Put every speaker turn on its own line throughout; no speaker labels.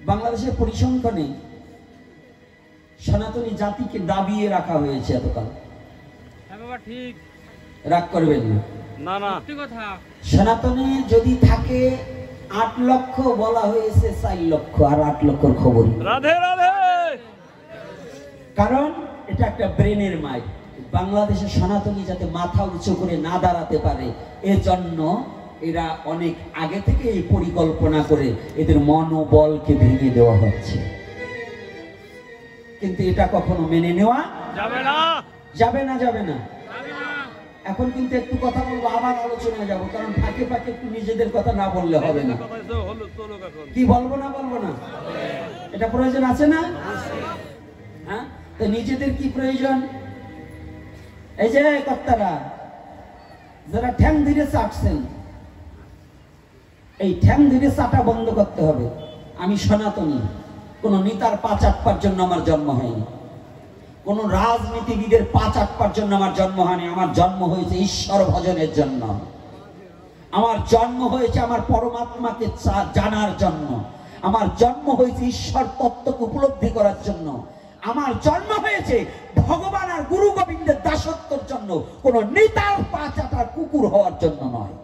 বাংলাদেশের পরিসংখ্যানে সনাতনী জাতিকে দাবিয়ে রাখা হয়েছে এতকাল।
ঠিক
রাগ করবেন না,
না না কথা।
সনাতনী যদি থাকে 8 লক্ষ, বলা হয়েছে 4 লক্ষ, আর 8 লক্ষর খবর।
রাধে রাধে।
কারণ এটা একটা ব্রেনের মাইক। বাংলাদেশের সনাতনী যাতে মাথা উঁচু করে না দাঁড়াতে পারে, এজন্য এরা অনেক আগে থেকে এই পরিকল্পনা করে এদের মনোবলকে ভেঙে দেওয়া হচ্ছে। কিন্তু এটা কখনো মেনে নেওয়া
যাবে না,
যাবে না, যাবে না। এখন কিন্তু একটু কথা বলবো, আবার আলোচনায় যাব, কারণ ফাঁকে ফাঁকে একটু নিজেদের কথা না বললে হবে না। কি বলবো না বলবো না, এটা প্রয়োজন আছে না? হ্যাঁ, তো নিজেদের কি প্রয়োজন? এই যে কর্তারা যারা ঠ্যাং ধীরে চাটছেন, এই ঠ্যাং ধীরে চাটা বন্ধ করতে হবে। আমি সনাতনী, কোন নেতার পা চাটবার জন্য আমার জন্ম হয়নি, কোন রাজনীতিবিদের পা চাটবার জন্য আমার জন্ম হয়নি। আমার জন্ম হয়েছে ঈশ্বর ভজনের জন্য, আমার জন্ম হয়েছে আমার পরমাত্মাকে জানার জন্য, আমার জন্ম হয়েছে ঈশ্বর তত্ত্বকে উপলব্ধি করার জন্য, আমার জন্ম হয়েছে ভগবান আর গুরু গোবিন্দের দাসত্বের জন্য, কোন নেতার পা চাটার কুকুর হওয়ার জন্য নয়।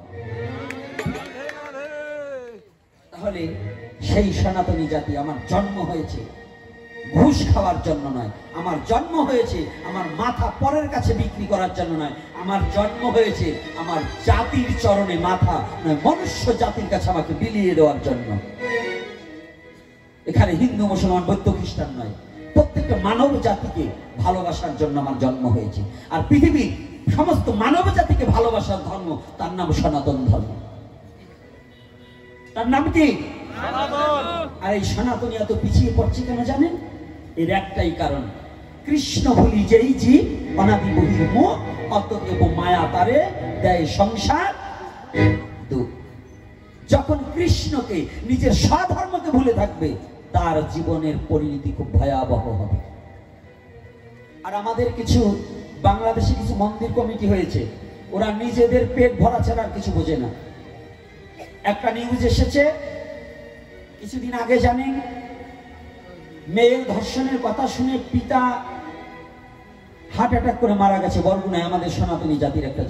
তাহলে সেই সনাতনী জাতি, আমার জন্ম হয়েছে ঘুষ খাওয়ার জন্য নয়, আমার জন্ম হয়েছে আমার মাথা পরের কাছে বিক্রি করার জন্য নয়, আমার জন্ম হয়েছে আমার জাতির চরণে মাথা নয়, মনুষ্য জাতির কাছে আমাকে বিলিয়ে দেওয়ার জন্য। এখানে হিন্দু মুসলমান বৌদ্ধ খ্রিস্টান নয়, প্রত্যেকটা মানব জাতিকে ভালোবাসার জন্য আমার জন্ম হয়েছে। আর পৃথিবীর সমস্ত মানব জাতিকে ভালোবাসার ধর্ম, তার নাম সনাতন ধর্ম। তার নাম কি? আর এই সনাতনী এত পিছিয়ে পড়ছে কেন জানেন? এর একটাই কারণ, কৃষ্ণ ভুলি যেই জীব অনাদি বহির্মুখ, অতএব মায়া তারে দেয় সংসার দুঃখ। যখন কৃষ্ণকে, নিজের স্বধর্মকে ভুলে থাকবে, তার জীবনের পরিণতি খুব ভয়াবহ হবে। আর আমাদের কিছু বাংলাদেশে কিছু মন্দির কমিটি হয়েছে, ওরা নিজেদের পেট ভরা ছাড়া আর কিছু বোঝে না। একটা নিউজ এসেছে কিছুদিন আগে, জানেন, মেয়ের ধর্ষণের কথা শুনে পিতা হার্ট অ্যাটাক করে মারা গেছে। বরগুনায় আমাদের সনাতনী জাতির একটা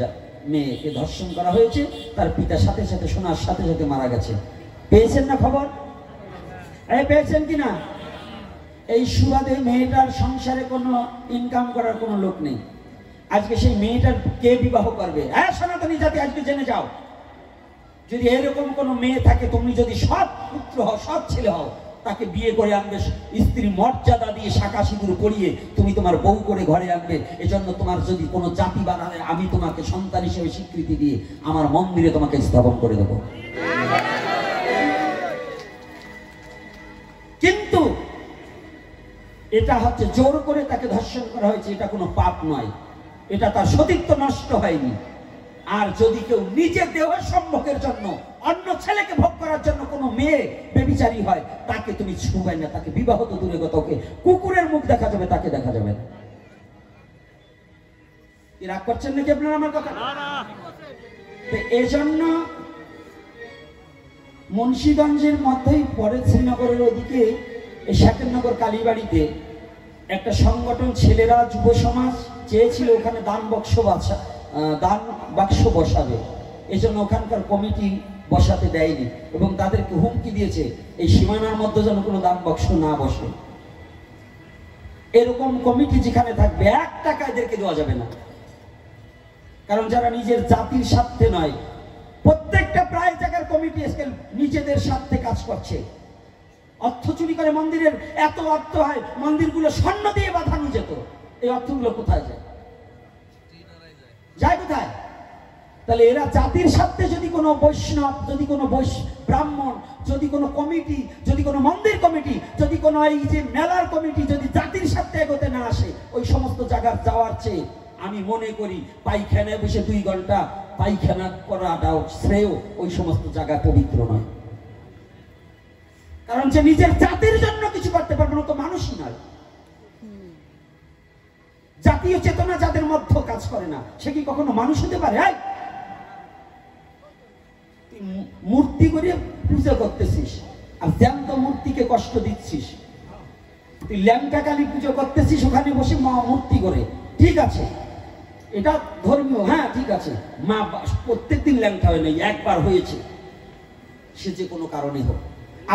মেয়েকে ধর্ষণ করা হয়েছে, তার পিতা সাথে সাথে শোনার সাথে সাথে মারা গেছে। পেয়েছেন না খবর? এই পেয়েছেন কিনা? এই সুবাদে মেয়েটার সংসারে কোনো ইনকাম করার কোনো লোক নেই। আজকে সেই মেয়েটার কে বিবাহ করবে? হ্যাঁ সনাতনী জাতি, আজকে জেনে যাও, যদি এরকম কোন মেয়ে থাকে, তুমি যদি সৎ পুত্র হও, সৎ ছেলে হও, তাকে বিয়ে করে আনবে, স্ত্রী মর্যাদা দিয়ে শাঁখা সিঁদুর পরিয়ে তুমি তোমার বউ করে ঘরে আনবে। এজন্য তোমার যদি কোনো জাতি বানালে, আমি তোমাকে সন্তান হিসেবে স্বীকৃতি দিয়ে আমার মন্দিরে তোমাকে স্থাপন করে দেব। কিন্তু এটা হচ্ছে জোর করে তাকে ধর্ষণ করা হয়েছে, এটা কোনো পাপ নয়, এটা তার সতীত্ব নষ্ট হয়নি। আর যদি কেউ নিজের দেহ সম্ভোগের জন্য, অন্য ছেলেকে ভোগ করার জন্য কোনো মেয়ে বেবিচারী হয়, তাকে তুমি ছুঁবে না, তাকে বিবাহ তো দূরে কথা, ওকে কুকুরের মুখ দেখা যাবে, তাকে দেখা যাবে না। কি রাগ করছেন নাকি আপনারা আমার কথা? এই জন্য মুন্সিগঞ্জের মধ্যেই পরে শ্রীনগরের ওদিকে এই শাকেরনগর কালীবাড়িতে একটা সংগঠন, ছেলেরা যুব সমাজ চেয়েছিল ওখানে দান বাক্স বসাবে, এই জন্য ওখানকার কমিটি বসাতে দেয়নি এবং তাদেরকে হুমকি দিয়েছে এই সীমানার মধ্যে যেন কোনো দান বাক্স না বসে। এরকম কমিটি যেখানে থাকবে, 1 টাকা এদেরকে দেওয়া যাবে না। কারণ যারা নিজের জাতির স্বার্থে নয়, প্রত্যেকটা প্রায় জায়গার কমিটি আজকাল নিজেদের স্বার্থে কাজ করছে, অর্থ চুরি করে। মন্দিরের এত অর্থ হয়, মন্দিরগুলো স্বর্ণ দিয়ে বাঁধানো যেত, এই অর্থগুলো কোথায় যায়? যায় কোথায়? তাহলে এরা জাতির স্বার্থে যদি কোনো বৈষ্ণব, যদি কোনো ব্রাহ্মণ, যদি কোনো কমিটি, যদি কোনো মন্দির কমিটি, যদি কোনো এই যে মেলার কমিটি যদি জাতির স্বার্থে এগোতে না আসে, ওই সমস্ত জায়গার যাওয়ার চেয়ে আমি মনে করি পায়খানায় বসে 2 ঘন্টা পায়খানা করাটাও শ্রেয়, ওই সমস্ত জায়গা পবিত্র নয়। কারণ যে নিজের জাতির জন্য কিছু করতে পারবে না, তো মানুষই নয়। জাতীয় চেতনা যাদের মধ্যে কাজ করে না, সে কি কখনো মানুষ হতে পারে? মূর্তি করে পূজা করতেছিস, আর জ্যান্ত মূর্তিকে কষ্ট দিচ্ছিস। তুই ল্যাংটা কালী পুজো করতেছিস ওখানে বসে মা মূর্তি করে, ঠিক আছে, এটা ধর্মীয়, হ্যাঁ ঠিক আছে। মা প্রত্যেকদিন ল্যাংটা হয় নাই, একবার হয়েছে, সে যে কোনো কারণে হোক।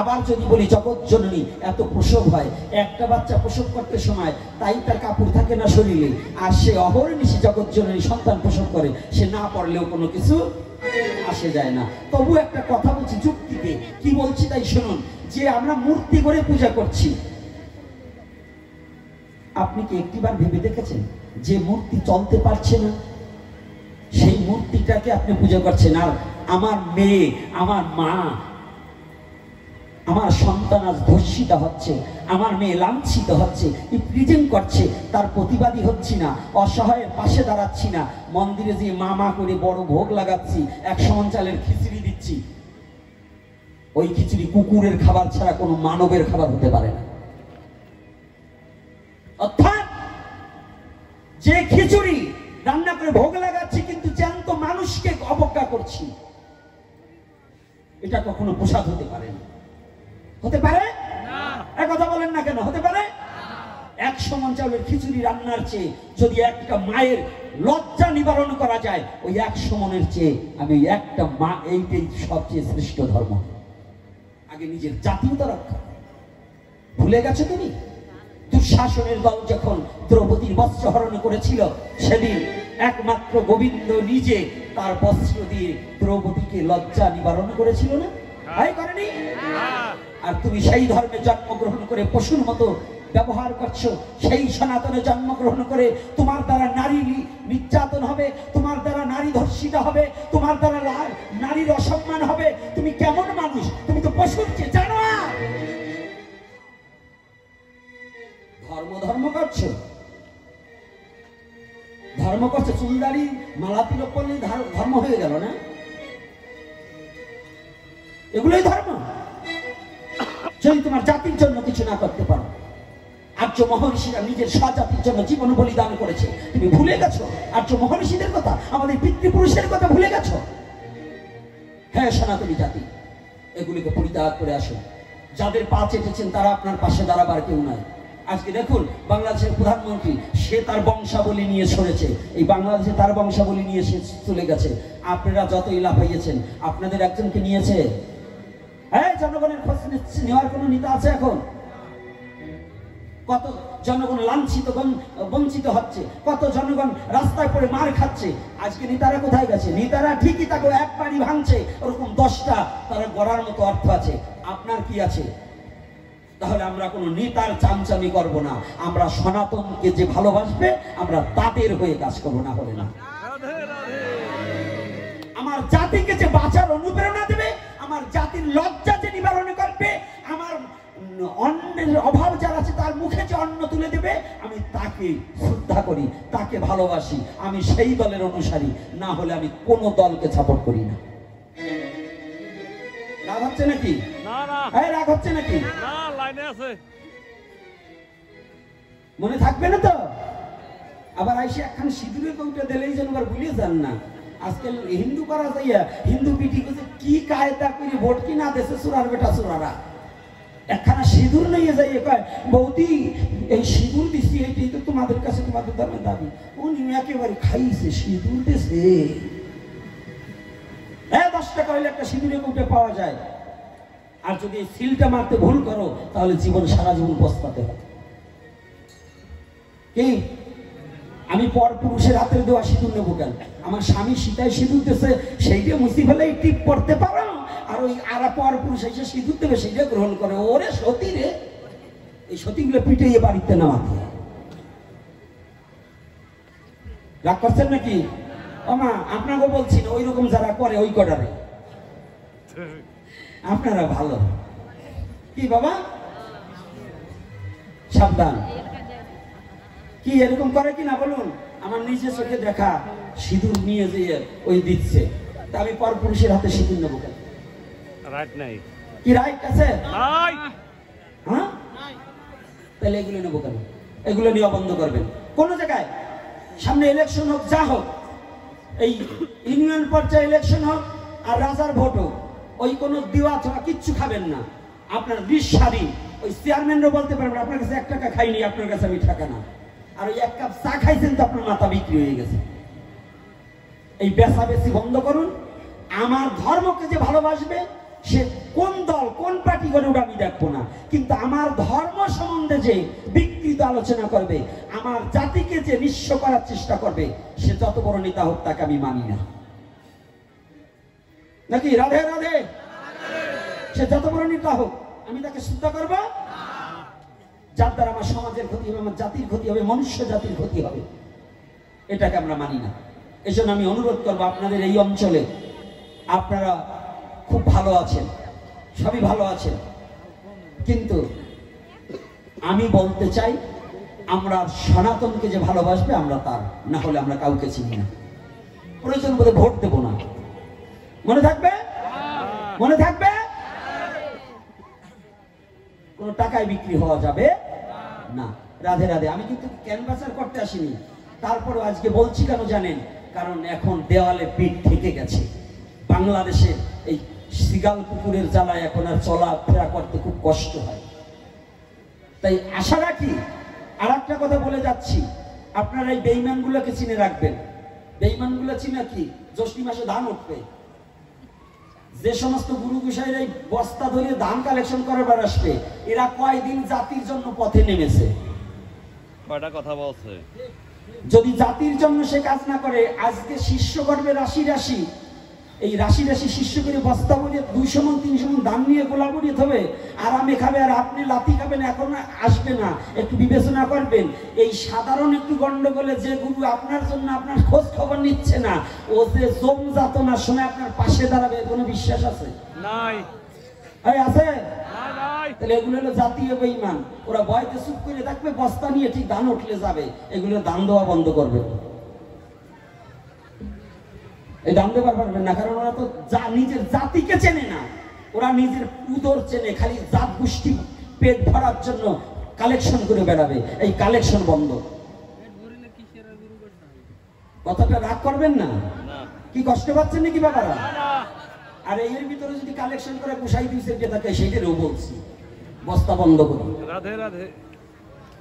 আবার যদি বলি জগৎ জননী এত প্রসব হয়, একটা বাচ্চা প্রসব করতে সময় তাই তার কাপড় থাকে না শরীরে, আর সে অহর্নিশি জগৎ জননী সন্তান প্রসব করে, সে না পড়লেও কোনো কিছু আসে যায় না। তবু একটা কথা বলছি যুক্তিতে, কি বলছি তাই শুনুন, যে আমরা মূর্তি করে পূজা করছি, আপনি কি একটিবার ভেবে দেখেছেন যে মূর্তি চলতে পারছে না, সেই মূর্তিটাকে আপনি পূজা করছেন? আর আমার মেয়ে, আমার মা, আমার সন্তান আজ ধর্ষিত হচ্ছে, আমার মেয়ে লাঞ্ছিত হচ্ছে, প্রিজেন্ট করছে, তার প্রতিবাদী হচ্ছি না, অসহায়ের পাশে দাঁড়াচ্ছি না, মন্দিরে যে মা মা করে বড় ভোগ লাগাচ্ছি, 100 মণ চালের খিচুড়ি দিচ্ছি, ওই খিচুড়ি কুকুরের খাবার ছাড়া কোনো মানবের খাবার হতে পারে না। অর্থাৎ যে খিচুড়ি রান্না করে ভোগ লাগাচ্ছি কিন্তু জ্যান্ত মানুষকে অবজ্ঞা করছি, এটা কখনো প্রসাদ হতে পারে না। হতে পারে না? কথা বলেন না কেন? হতে পারে? 100 মণ চাউলের খিচুড়ি রান্নার চেয়ে যদি একটা মায়ের লজ্জা নিবারণ করা যায়, ওই 100 মণের চেয়ে আমি একটা মা, এইটাই সবচেয়ে শ্রেষ্ঠ ধর্ম। আগে নিজের জাতীয়তা রক্ষা। ভুলে গেছো তুমি? দুঃশাসনের দল যখন দ্রৌপদীর বস্ত্র হরণ করেছিল, সেদিন একমাত্র গোবিন্দ নিজে তার বস্ত্র দিয়ে দ্রৌপদীকে লজ্জা নিবারণ করেছিল না? তাই করেনি? আর তুমি সেই ধর্মে জন্মগ্রহণ করে পশুর মতো ব্যবহার করছো, সেই সনাতনে জন্মগ্রহণ করে তোমার দ্বারা নারী নির্যাতন হবে, তোমার দ্বারা নারী ধর্ষিত হবে, তোমার দ্বারা নারীর অসম্মান হবে। তুমি কেমন মানুষ? তুমি তো পশুর চেয়ে জানোয়ার। ধর্ম করছো, ধর্ম করছো, চুলদারি মালা তিলক করলে ধর্ম হয়ে গেল না? এগুলোই ধর্ম। যদি তোমার জাতির জন্য কিছু না করতে পারো, আর্য মহর্ষিরা নিজের স্বজাতির জন্য জীবন বলিদান করেছে, তুমি ভুলে গেছো আর্য মহর্ষিদের কথা, আমাদের পিতৃপুরুষের কথা ভুলে গেছো? হ্যাঁ সনাতনী জাতি, এগুলিকে পরিত্যাগ করে আসো। যাদের পা চেটেছেন তারা আপনার পাশে দাঁড়াবার কেউ নাই। আজকে দেখুন বাংলাদেশের প্রধানমন্ত্রী, সে তার বংশাবলী নিয়ে সরেছে, এই বাংলাদেশে তার বংশাবলী নিয়ে সে চলে গেছে। আপনারা যতই লাফাইয়েছেন, আপনাদের একজনকে নিয়েছে? হ্যাঁ, জনগণের খোঁজ নেওয়ার কোন নেতা আছে এখন? কত জনগণ লাঞ্ছিত বঞ্চিত হচ্ছে, কত জনগণ রাস্তায় পড়ে মার খাচ্ছে। আজকে নেতারা কোথায় গেছে? নেতারা ঠিকই তাকে এক বাড়ি ভাঙছে, ওরকম 10টা তারা গড়ার মতো অর্থ আছে। আপনার কি আছে? তাহলে আমরা কোনো নেতার চামচামি করব না, আমরা সনাতনকে যে ভালোবাসবে আমরা তাদের হয়ে কাজ করবো, না হলে না। আমার জাতিকে যে বাঁচার অনুপ্রেরণা দেবে, আমার জাতির লজ্জা যে নিবারণ করবে, আমার অন্নের অভাব যারা আছে তার মুখে যে অন্ন তুলে দেবে, আমি তাকে শ্রদ্ধা করি, তাকে ভালোবাসি, আমি সেই দলের অনুসারী। না হলে আমি কোন দলকে সাপোর্ট করি না। রাগ হচ্ছে নাকি? রাগ হচ্ছে নাকি? মনে থাকবে না তো? আবার আইসে একখান সিঁদুরের কৌটা দিলেই যেন আবার ভুলিয়ে যান না। আজকাল হিন্দু করা যাইয়া হিন্দু পিটি করছে, কি কায়দা করে ভোট কিনা দেশে চোরার বেটা চোরারা একখানা সিঁদুর নিয়ে যাইয়ে কয়, বৌদি এই সিঁদুর দিচ্ছি, এইটাই তো তোমাদের কাছে তোমাদের দামের দাবি। উনি একেবারে খাইছে, সিঁদুর দেশে 10 টাকা হইলে একটা সিঁদুরের কৌটা পাওয়া যায়। আর যদি এই সিলটা মারতে ভুল করো, তাহলে জীবন সারা জীবন পস্তাতে হবে। কি আমি পর পুরুষের হাতের দেওয়া সিঁদুর নেবো কেন? আমার স্বামী সীতায় সিঁদুর দিয়েছে, সেইটা মুসি ফেলে টিপ পড়তে পারো, আর ওই আর পর পুরুষ এসে সিঁদুর দেবে সেইটা গ্রহণ করে। ওরে সতী রে, এই সতীগুলো পিটিয়ে বাড়িতে নামাতে। রাগ করছেন নাকি? আমা আপনাকে বলছি না, ওই রকম যারা করে ওই কটারে আপনারা ভালো। কি বাবা সাবধান। কি এরকম করে কি না বলুন? আমার নিজের চোখে দেখা সিঁদুর নিয়ে যেয়ে ওই দিচ্ছে, তা আমি পর পুরুষের হাতে সিঁদুর নেবো কেন?
রাইট নাই।
কি রাইট আছে?
নাই।
হ্যাঁ, তাহলে এগুলো নেবো কেন? এগুলো নিয়ে বন্ধ করবেন। কোন জায়গায় সামনে ইলেকশন হোক, যা হোক, এই ইউনিয়ন পর্যায়ে ইলেকশন হোক আর রাজার ভোট হোক, ওই কোনো দিওয়া ছাড়া কিচ্ছু খাবেন না। আপনার নিঃস্বাধীন। ওই চেয়ারম্যানরা বলতে পারবেন আপনার কাছে 1 টাকা খাইনি, আপনার কাছে আমি টাকা না। আর ওই 1 কাপ চা খাইছেন তো আপনার মাথা বিক্রি হয়ে গেছে। এই বেচাবেচি বন্ধ করুন। আমার ধর্মকে যে ভালোবাসবে সে কোন দল কোন পার্টি করে ওটা আমি দেখবো না, কিন্তু আমার ধর্ম সম্বন্ধে যে বিকৃত আলোচনা করবে, আমার জাতিকে যে নিঃস্ব করার চেষ্টা করবে, সে যত বড় নেতা হোক তাকে আমি মানি না। নাকি? রাধে রাধে। সে যত বড় নেতা হোক আমি তাকে শ্রদ্ধা করব, যার দ্বারা আমার সমাজের ক্ষতি হবে, আমার জাতির ক্ষতি হবে, মনুষ্য জাতির ক্ষতি হবে, এটাকে আমরা মানি না। এজন্য আমি অনুরোধ করবো আপনাদের এই অঞ্চলে, আপনারা খুব ভালো আছেন, সবই ভালো আছেন, কিন্তু আমি বলতে চাই আমরা সনাতনকে যে ভালোবাসবে আমরা তার, না হলে আমরা কাউকে চিনি না, প্রয়োজন বোধে ভোট দেব না। মনে থাকবে? মনে থাকবে? কোনো টাকায় বিক্রি হওয়া যাবে না। রাধে রাধে। আমি কিন্তু ক্যানভাসার করতে আসিনি, তারপরে আজকে বলছি কেন জানেন? কারণ এখন দেওয়ালে পিঠ থেকে গেছে। বাংলাদেশে এই সিগাল কুকুরের জ্বালায় এখন আর চলাফেরা করতে খুব কষ্ট হয়। তাই আশা রাখি, আর একটা কথা বলে যাচ্ছি, আপনারা এই বেঈমানগুলোকে চিনে রাখবেন। বেঈমানগুলো চিনে কি? জ্যৈষ্ঠ মাসে ধান উঠবে, যে সমস্ত গুরু গোসাইরা এই বস্তা ধরে ধান কালেকশন করার আসবে, এরা কয়দিন জাতির জন্য পথে নেমেছে?
কয়টা কথা বলছে?
যদি জাতির জন্য সে কাজ না করে, আজকে শিষ্য করবে রাশি রাশি, এই রাশি রাশি শিষ্য করে বস্তা ভরিয়ে 200 মণ 300 মণ ধান নিয়ে গোলা ভরিয়ে হবে, আরামে খাবে, আর আপনি লাথি খাবেন, এখন আসবে না। একটু বিবেচনা করবেন, এই সাধারণ একটু গন্ডগোলে যে গুরু আপনার জন্য আপনার খোঁজ খবর নিচ্ছে না, ও যে জম যাতনার সময় আপনার পাশে দাঁড়াবে, কোনো বিশ্বাস আছে?
নাই।
আছে?
নাই।
তাহলে এগুলো হলো জাতীয় বেঈমান। ওরা ভয়তে চুপ করে থাকবে, বস্তা নিয়ে ঠিক ধান উঠলে যাবে, এগুলো দান দেওয়া বন্ধ করবে। এই দাম দেবার পারবেন না, কারণ ওরা তো নিজের জাতিকে চেনে না, ওরা নিজের উদর চেনে, খালি জাত গোষ্ঠী পেট ভরার জন্য কালেকশন করে বেড়াবে। এই কালেকশন বন্ধ। কথাটা রাগ করবেন না, কি কষ্ট পাচ্ছেন নাকি বাবারা? আর এর ভিতরে যদি কালেকশন করে কুসাই দিয়েছে যে তাকে, সেইটারও বলছি বস্তা বন্ধ করুন।
রাধে রাধে।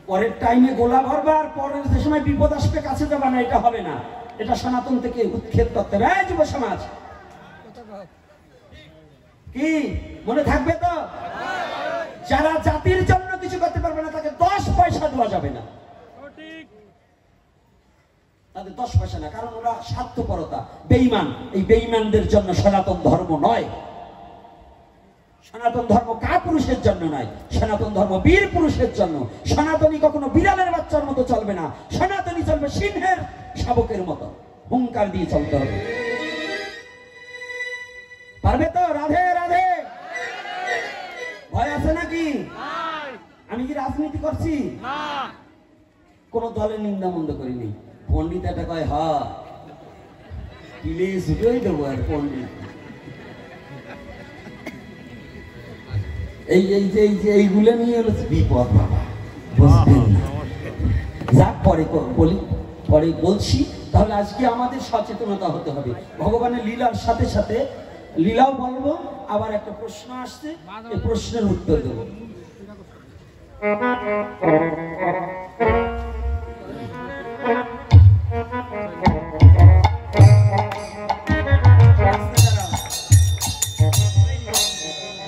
পরের টাইমে গোলা ভরবা, আর পরের যে সময় বিপদ আসবে কাছে যাবা না, এটা হবে না। এটা সনাতন থেকে উৎক্ষেপ করতে হবে। এই যুব সমাজ, কি মনে থাকবে তো? যারা জাতির জন্য কিছু করতে পারবে না, তাকে 10 পয়সা দেওয়া যাবে না। তাদের 10 পয়সা না, কারণ ওরা স্বার্থপরতা, বেঈমান। এই বেঈমানদের জন্য সনাতন ধর্ম নয়। সনাতন ধর্ম কাপুরুষের জন্য নয়, সনাতন ধর্ম বীর পুরুষের জন্য। সনাতনী কখনো বিড়ালের বাচ্চার মতো চলবে না, সনাতনী চলবে সিংহের শাবকের মতো, হুঙ্কার দিয়ে চলতে হবে। পারবে তো? রাধে রাধে। ভয় আছে নাকি? আমি কি রাজনীতি করছি? কোন দলের নিন্দা মন্দ করিনি। পন্ডিত একটা কয়, হ্যাঁ প্লিজ উঠেই দেবো। আর পন্ডিত এইগুলো নিয়ে হলো বিপদ বাবা, বুঝবেন না। যাক, পরে বলছি। তাহলে আজকে আমাদের সচেতনতা হতে হবে। ভগবানের লীলার সাথে সাথে লীলাও বলবো, আবার একটা প্রশ্ন আসছে, এই প্রশ্নের উত্তর দেবো।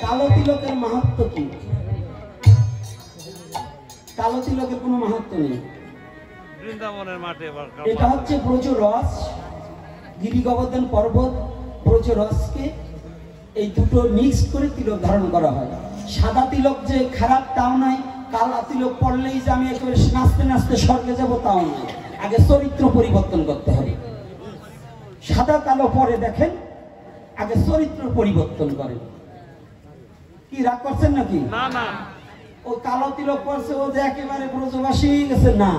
কালো তিলকের মাহাত্ম্য কি? কালো তিলকের কোনো মাহাত্ম্য নেই।
বৃন্দাবনের মাঠে
এটা হচ্ছে ব্রজ রস, গিরি গোবর্ধন পর্বত ব্রজ রসকে এই দুটো মিক্স করে তিলক ধারণ করা হয়। সাদা তিলক যে খারাপ তাও নয়, কালা তিলক পড়লেই যে আমি একেবারে নাচতে নাচতে স্বর্গে যাব তাও নয়। আগে চরিত্র পরিবর্তন করতে হবে। সাদা কালো পরে দেখেন, আগে চরিত্র পরিবর্তন করেন। কি রাগ করছেন নাকি?
না না,
ও কালো তিলক পড়ছে ও যে একেবারে ব্রজবাসী হয়ে গেছে না,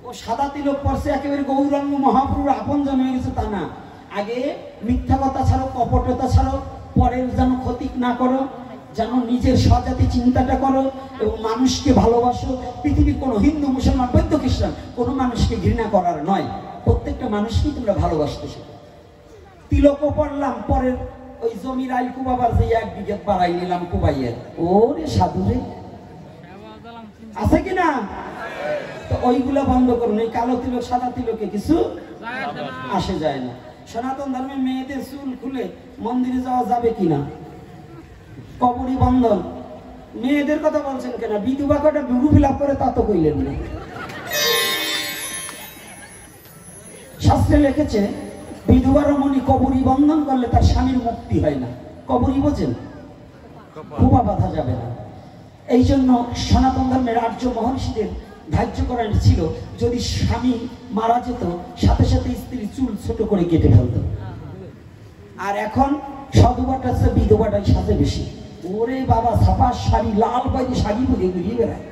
ও সাদা তিলক পড়ছে একেবারে গৌরাঙ্গ মহাপ্রভুর আপনজন হয়ে গেছে তা না। আগে মিথ্যা কথা ছাড়ো, কপটতা ছাড়ো, পরের যেন ক্ষতি না করো, যেন নিজের স্বজাতি চিন্তাটা করো এবং মানুষকে ভালোবাসো। পৃথিবীর কোনো হিন্দু মুসলমান বৌদ্ধ খ্রিস্টান কোনো মানুষকে ঘৃণা করার নয়, প্রত্যেকটা মানুষকেই তোমরা ভালোবাসতে শেখো। তিলকও পড়লাম, পরের ওই জমির আইল কুবাবার যে 1 বিঘা বাড়াই নিলাম কুবাইয়ের, ওরে সাধু রে, আছে কিনা? তো ওইগুলা বন্ধ করুন। এই কালো তিলক সাদা তিলকে কিছু আসে যায় না। সনাতন ধর্মে মেয়েদের চুল খুলে মন্দিরে যাওয়া যাবে কিনা? কবরী বন্ধন। মেয়েদের কথা বলছেন কেন? বিধবা কটা গুরু ফিল করে তা তো কইলেন না। শাস্ত্রে লিখেছে বিধবা রমণী কবরী বন্ধন করলে তার স্বামীর মুক্তি হয় না। কবরী বোঝেন? খোপা বাঁধা যাবে না। এই জন্য সনাতন ধর্মের আর্য মহর্ষিদের ধার্য করা ছিল, যদি স্বামী মারা যেত সাথে সাথে স্ত্রী চুল ছোট করে কেটে ফেলত। আর এখন সধবাটা হচ্ছে বিধবাটাই সাথে বেশি। ওরে বাবা, ছাপা শাড়ি, লাল বাইরে শাড়ি পরে ঘুরিয়ে বেড়ায়,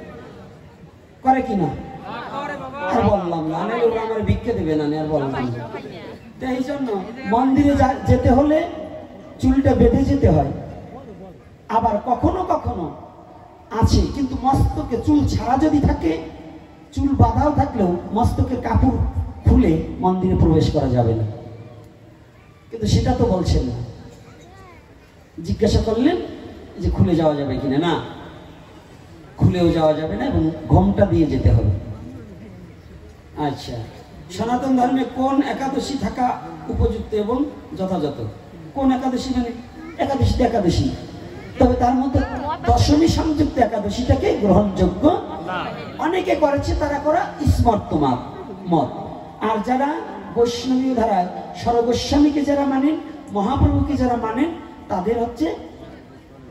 করে কিনা? আর বললাম না, আমার ভিক্ষে দেবে না, আর বললাম না। তো এই জন্য মন্দিরে যেতে হলে চুলটা বেঁধে যেতে হয়। আবার কখনো কখনো আছে কিন্তু মস্তকে চুল ছাড়া যদি থাকে, চুল বাঁধাও থাকলেও মস্তকের কাপড় খুলে মন্দিরে প্রবেশ করা যাবে না। কিন্তু সেটা তো বলছেন না। জিজ্ঞাসা করলেন যে খুলে যাওয়া যাবে কিনা? না, খুলেও যাওয়া যাবে না এবং ঘোমটা দিয়ে যেতে হবে। আচ্ছা, সনাতন ধর্মে কোন একাদশী থাকা উপযুক্ত এবং যথাযথ? কোন একাদশী? মানে একাদশী একাদশী, তবে তার মধ্যে দশমী সংযুক্ত একাদশীটাকে গ্রহণযোগ্য। অনেকে করেছে, তারা করা স্মর্ত মত। আর যারা বৈষ্ণবী ধারায় সর্বগোস্বামীকে যারা মানেন, মহাপ্রভুকে যারা মানেন, তাদের হচ্ছে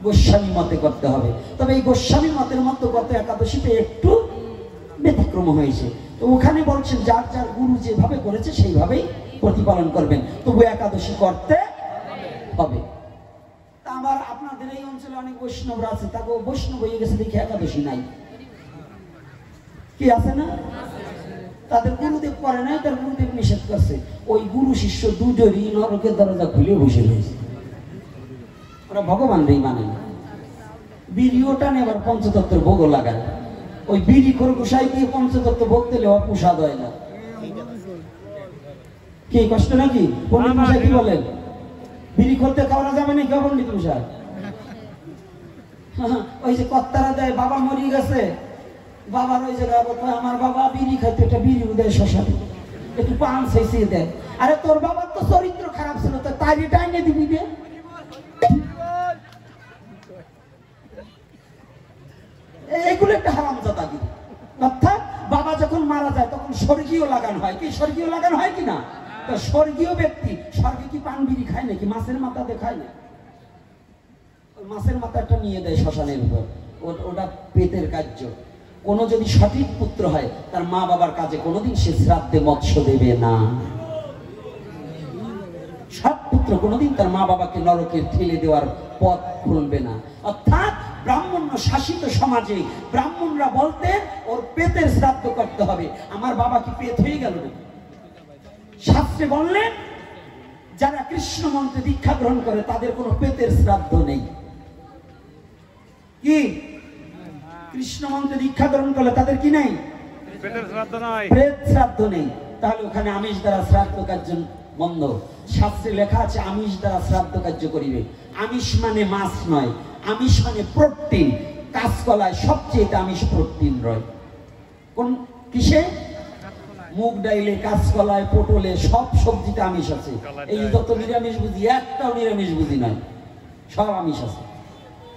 গোস্বামী মতে করতে হবে। তবে এই গোস্বামী মতের মতো গত একাদশীতে একটু ব্যতিক্রম হয়েছে। তো ওখানে বলছেন যার যার গুরু যেভাবে করেছে সেইভাবেই প্রতিপালন করবেন, তবু একাদশী করতে হবে। তা আমার আপনাদের এই অঞ্চলে অনেক বৈষ্ণবরা আছে, তাকে বৈষ্ণব হয়ে গেছে দেখে একাদশী নাই। কি আছে না? তাদের গুরুদেব করে নাই, তার গুরুদেব নিষেধ করছে। ওই গুরু শিষ্য দুজনই নরকের দরজা খুলে বসে রয়েছে। ওরা ভগবানকেই মানে না। বিড়িও টানে, আবার পঞ্চতত্ত্বের ভোগও লাগায়। ওই বিড়ি খরগোশাই দিয়ে পঞ্চতত্ত্ব ভোগ দিলে প্রসাদ হয় না। কি কষ্ট নাকি? পণ্ডিত মশাই কি বলেন? বিড়ি করতে খাওয়া যাবে না? কেউ পণ্ডিত মশাই? ওই যে কর্তারা দেয়, বাবা মরিয়ে গেছে, বাবার ওই জায়গায় আমার বাবা বিড়ি খাইতে, একটা বিড়ি দেয় শশাতে, একটু পান শেষিয়ে দেয়। আরে তোর বাবার তো চরিত্র খারাপ ছিল, তো তাই টাইনে দিবি না? এগুলো একটা হারামজাদাগিরি। অর্থাৎ বাবা যখন মারা যায় তখন স্বর্গীয় লাগান হয়। কি স্বর্গীয় লাগান হয় কিনা? তো স্বর্গীয় ব্যক্তি স্বর্গে কি পান বিড়ি খায় নাকি? মাছের মাথা দেখায় না? মাছের মাথাটা নিয়ে দেয় শ্মশানের উপর, ওটা পেটের কার্য। কোন যদি সঠিক পুত্র হয়, তার মা বাবার কাজে কোনোদিন সে শ্রাদ্ধে মৎস্য দেবে না। সৎ পুত্র কোনোদিন তার মা বাবাকে নরকে ঠেলে দেওয়ার পথ খুলবে না। অর্থাৎ ব্রাহ্মণ্য শাসিত সমাজে ব্রাহ্মণরা বলতেন ওর পেটের শ্রাদ্ধ করতে হবে। আমার বাবা কি পেট হয়ে গেল না? শাস্ত্রে বললেন যারা কৃষ্ণ মন্ত্রে দীক্ষা গ্রহণ করে তাদের কোনো পেটের শ্রাদ্ধ নেই। কি? কৃষ্ণ মন্ত্রে দীক্ষা গ্রহণ করলে তাদের কি নেই?
পেটের শ্রাদ্ধ নাই,
পেট শ্রাদ্ধ নেই। তাহলে ওখানে আমিষ দ্বারা শ্রাদ্ধ কার্য বন্ধ। শাস্ত্রে লেখা আছে আমিষ দ্বারা শ্রাদ্ধ কার্য করিবে। আমিষ মানে মাছ নয়, আমিষ মানে প্রোটিন। কাঁচকলায় সবচেয়ে আমিষ প্রোটিন রয়। কোন কিসে? মুগ ডাইলে, কাঁচকলায়, পটলে, সব সবজিতে আমিষ আছে। এই যত নিরামিষ বুঝি, একটাও নিরামিষ বুঝি নয়, সব আমিষ আছে।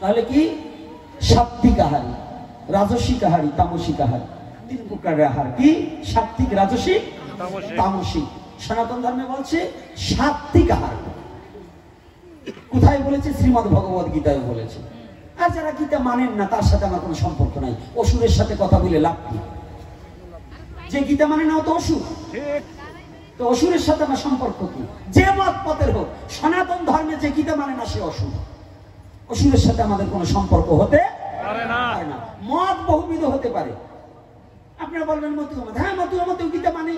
তাহলে কি? সাত্বিক আহারী, রাজসিক আহারী, তামসিক আহারী, তিন প্রকারের আহার। কি? সাত্বিক, রাজসিক, তামসিক। সনাতন ধর্মে বলছে সাত্বিক আহার। কোথায় বলেছে? শ্রীমদ্ ভগবত গীতায় বলেছে। আর যারা গীতা মানেন না তার সাথে আমার কোনো সম্পর্ক নাই। অসুরের সাথে কথা বলে লাভ কি? যে গীতা মানে না তো অসুর, তো অসুরের সাথে আমার সম্পর্ক কি? যে মত পথের হোক, সনাতন ধর্মে যে গীতা মানে না সে অসুর। অসুরের সাথে আমাদের কোনো সম্পর্ক হতে পারে না। মত বহুবিধ হতে পারে। আপনারা বলবেন মতুয়ামত, হ্যাঁ মতুয়ামত গীতা মানে।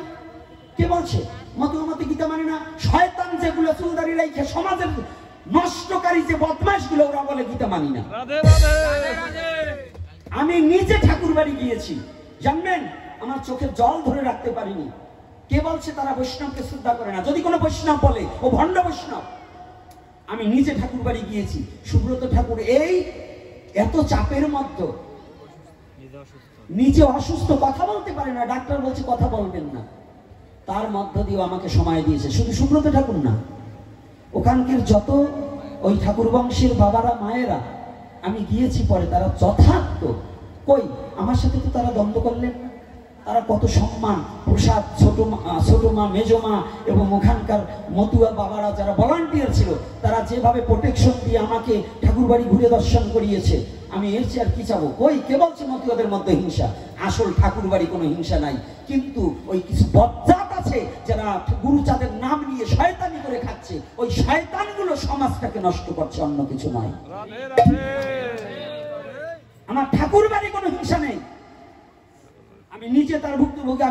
কে বলছে মতুয়ামত গীতা মানে না? শয়তান যেগুলো চুলদারি রাইখে সমাজের নষ্টকারী যে বদমাশ গুলো, ওরা বলে গীতা মানি না। আমি নিজে ঠাকুর বাড়ি গিয়েছি, জানবেন আমার চোখে জল ধরে রাখতে পারিনি। কে বলছে তারা বৈষ্ণবকে শ্রদ্ধা করে না? যদি কোনো বৈষ্ণব বলে ও ভণ্ড বৈষ্ণব, আমি নিজে ঠাকুর বাড়ি গিয়েছি, সুব্রত ঠাকুর এই এত চাপের মধ্যে নিজে অসুস্থ, কথা বলতে পারে না, ডাক্তার বলছে কথা বলবেন না, তার মধ্য দিয়ে আমাকে সময় দিয়েছে। শুধু সুব্রত ঠাকুর না, ওখানকার যত ওই ঠাকুর বংশের বাবারা মায়েরা, আমি গিয়েছি পরে, তারা যথার্থ কই আমার সাথে তো তারা দ্বন্দ্ব করলেন না। তারা কত সম্মান, প্রসাদ, ছোট মা, মেজ মা এবং ওখানকার মতুয়া বাবারা যারা ভলান্টিয়ার ছিল, তারা যেভাবে প্রোটেকশন দিয়ে আমাকে ঠাকুর বাড়ি ঘুরে দর্শন করিয়েছে, আমি এর চেয়ে আর কি চাবো? কই কে বলছে মতুয়াদের মধ্যে হিংসা? আসল ঠাকুর বাড়ি কোনো হিংসা নাই, কিন্তু ওই কিছু বজ্জাত আছে যারা গুরুচাঁদের নাম নিয়ে শয়তানি করে খাচ্ছে, ওই শয়তানগুলো সমাজটাকে নষ্ট করছে, অন্য কিছু নয়। আমার ঠাকুর বাড়ি কোনো হিংসা নেই, আমি নিজে তার ভুক্তভোগী।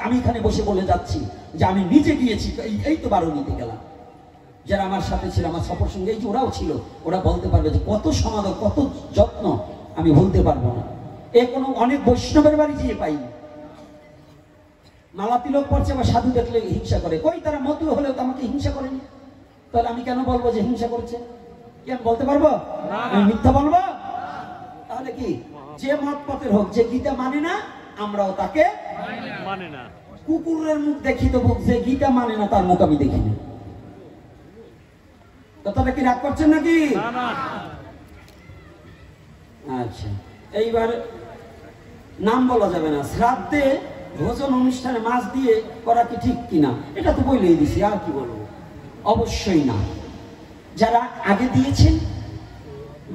আমি এখানে বসে বলে যাচ্ছি যে আমি নিজে গিয়েছি, এই তো বারণীতে গেলাম, যারা আমার সাথে ছিল, আমার সফর সঙ্গে এই যে ওরাও ছিল, ওরা বলতে পারবে যে কত সমাদর, কত যত্ন, আমি বলতে পারবো না। এ কোনো অনেক বৈষ্ণবের বাড়ি যেয়ে পাইনি। মালা তিলক পড়ছে বা সাধু দেখলে হিংসা করে, কই তারা মতু হলেও তো আমাকে হিংসা করেনি, তাহলে আমি কেন বলবো যে হিংসা করছে? কি আমি বলতে পারবো? আমি মিথ্যা বলবো? তাহলে কি যে মত পথের হোক, যে গীতা মানে না আমরাও তাকে মানে না। কুকুরের মুখ দেখি তো মুখ, যে গীতা মানে না তার মুখ আমি দেখিনি। কথাটা কি রাগ করছেন নাকি? আচ্ছা, এইবার নাম বলা যাবে না। শ্রাদ্ধে ভোজন অনুষ্ঠানে মাছ দিয়ে করা কি ঠিক কিনা, এটা তো বলেই দিছি, আর কি বলবো? অবশ্যই না। যারা আগে দিয়েছেন,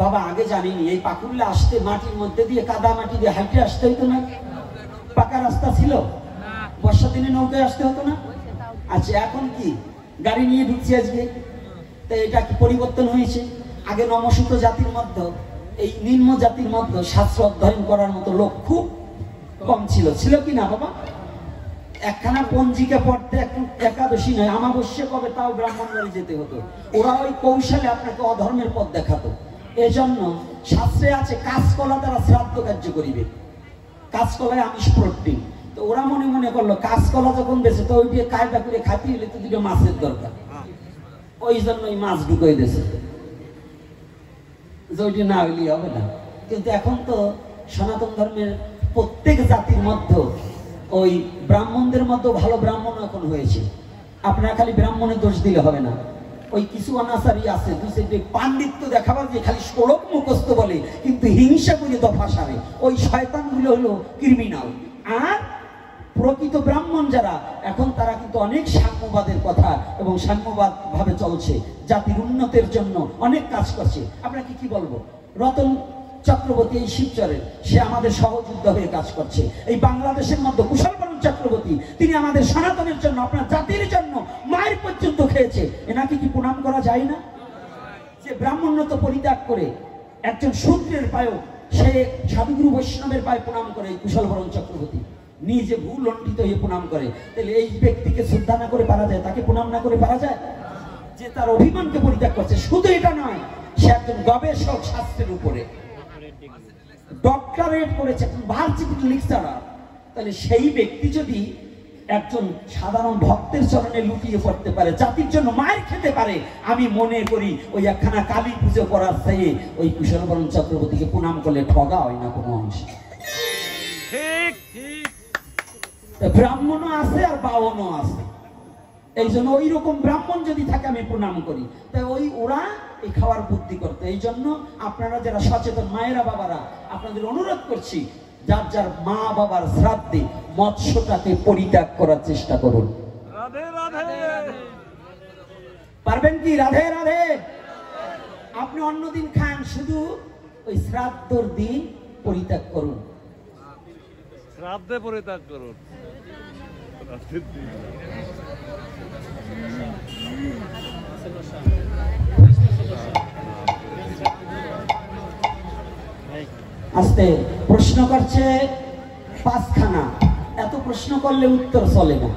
বাবা আগে জানিনি, এই পাকুড়লে আসতে মাটির মধ্যে দিয়ে, কাদা মাটি দিয়ে হাইটে আসতে হইতো না? পাকা রাস্তা ছিল? বর্ষা দিনে নৌকায় আসতে হতো না? আচ্ছা, এখন কি গাড়ি নিয়ে ঢুকছি আজকে, তাই এটা কি পরিবর্তন হয়েছে? আগে নমস্কৃত জাতির মধ্যে, এই নিম্ন জাতির মধ্যে শাস্ত্র অধ্যয়ন করার মতো লোক খুব কম ছিল, ছিল কি না বাবা? একখানা পঞ্জিকা পড়তে একাদশী নয়, আমাবস্যা কবে তাও ব্রাহ্মণ বাড়ি যেতে হতো। ওরা ওই কৌশলে আপনাকে অধর্মের পথ দেখাতো। এজন্য শাস্ত্রে আছে কাঁচকলা দ্বারা শ্রাদ্ধ কার্য করিবে, কাঁচকলায় আমিষ প্রোটিন। তো ওরা মনে মনে করলো কাঁচকলা যখন বেছে, তো ওই দিয়ে কায়দা করে খাইতে হলে তো দুটো মাছের দরকার, ওই জন্য ওই মাছ ঢুকিয়ে দিয়েছে, যে ওইটি না হইলে হবে না। কিন্তু এখন তো সনাতন ধর্মের প্রত্যেক জাতির মধ্যে, ওই ব্রাহ্মণদের মধ্যে ভালো ব্রাহ্মণ এখন হয়েছে। আপনারা খালি ব্রাহ্মণের দোষ দিলে হবে না, ওই কিছু অনাচারী আছে, পাণ্ডিত্য দেখাবার যে খালি শ্লোক মুখস্থ বলে, কিন্তু হিংসা করে দফা সারে, ওই শয়তানগুলো হলো ক্রিমিনাল। আর প্রকৃত ব্রাহ্মণ যারা এখন, তারা কিন্তু অনেক সাম্যবাদের কথা এবং সাম্যবাদ ভাবে চলছে, জাতির উন্নতির জন্য অনেক কাজ করছে। আপনাকে কি বলবো, রতন চক্রবর্তী এই শিবচরের, সে আমাদের সহযোদ্ধা হয়ে কাজ করছে। এই বাংলাদেশের মধ্যে কুশলবরণ চক্রবর্তী, তিনি আমাদের সনাতনের জন্য, আপনার জাতির জন্য মায়ের পর্যন্ত খেয়েছে। এনাকে কি প্রণাম করা যায় না? যে ব্রাহ্মণ্যত পরিত্যাগ করে একজন শূদ্রের পায়েও সে সাধুগুরু বৈষ্ণবের পায়ে প্রণাম করে, এই কুশলবরণ চক্রবর্তী নিজে ভুল লণ্ঠিত হয়ে প্রণাম করে। তাহলে এই ব্যক্তিকে শ্রদ্ধা না করে পারা যায়? তাকে প্রণাম না করে পারা যায়? যে তার অভিমানকে পরিত্যাগ করছে। শুধু এটা নয়, সে একজন গবেষক, শাস্ত্রের উপরে ডক্টরেট করেছে, ভার্সিটি লেকচারার। তাহলে সেই ব্যক্তি যদি একজন সাধারণ ভক্তের চরণে লুটিয়ে পড়তে পারে, জাতির জন্য মায়ের খেতে পারে, আমি মনে করি ওই একখানা কালী পুজো করার চেয়ে ওই কুশলবরণ চক্রবর্তীকে প্রণাম করলে ঠগা হয় না কোনো অংশে। ব্রাহ্মণও আছে আর বাউনও আছে, এই জন্য ওই রকম ব্রাহ্মণ যদি থাকে আমি প্রণাম করি। তাই ওরা এই খাওয়ার বুদ্ধি করতে। এই জন্য আপনারা যারা সচেতন মায়েরা, বাবারা, আপনাদের অনুরোধ করছি, যার যার মা বাবার শ্রাদ্ধে মৎস্যটাকে পরিত্যাগ করার চেষ্টা করুন। রাধে রাধে। পারবেন কি? রাধে রাধে। আপনি অন্যদিন খান, শুধু ওই শ্রাদ্ধর দিন পরিত্যাগ করুন,
শ্রাদ্ধে পরিত্যাগ করুন।
আস্তে প্রশ্ন করছে পাঁচখানা, এত প্রশ্ন করলে উত্তর চলে না।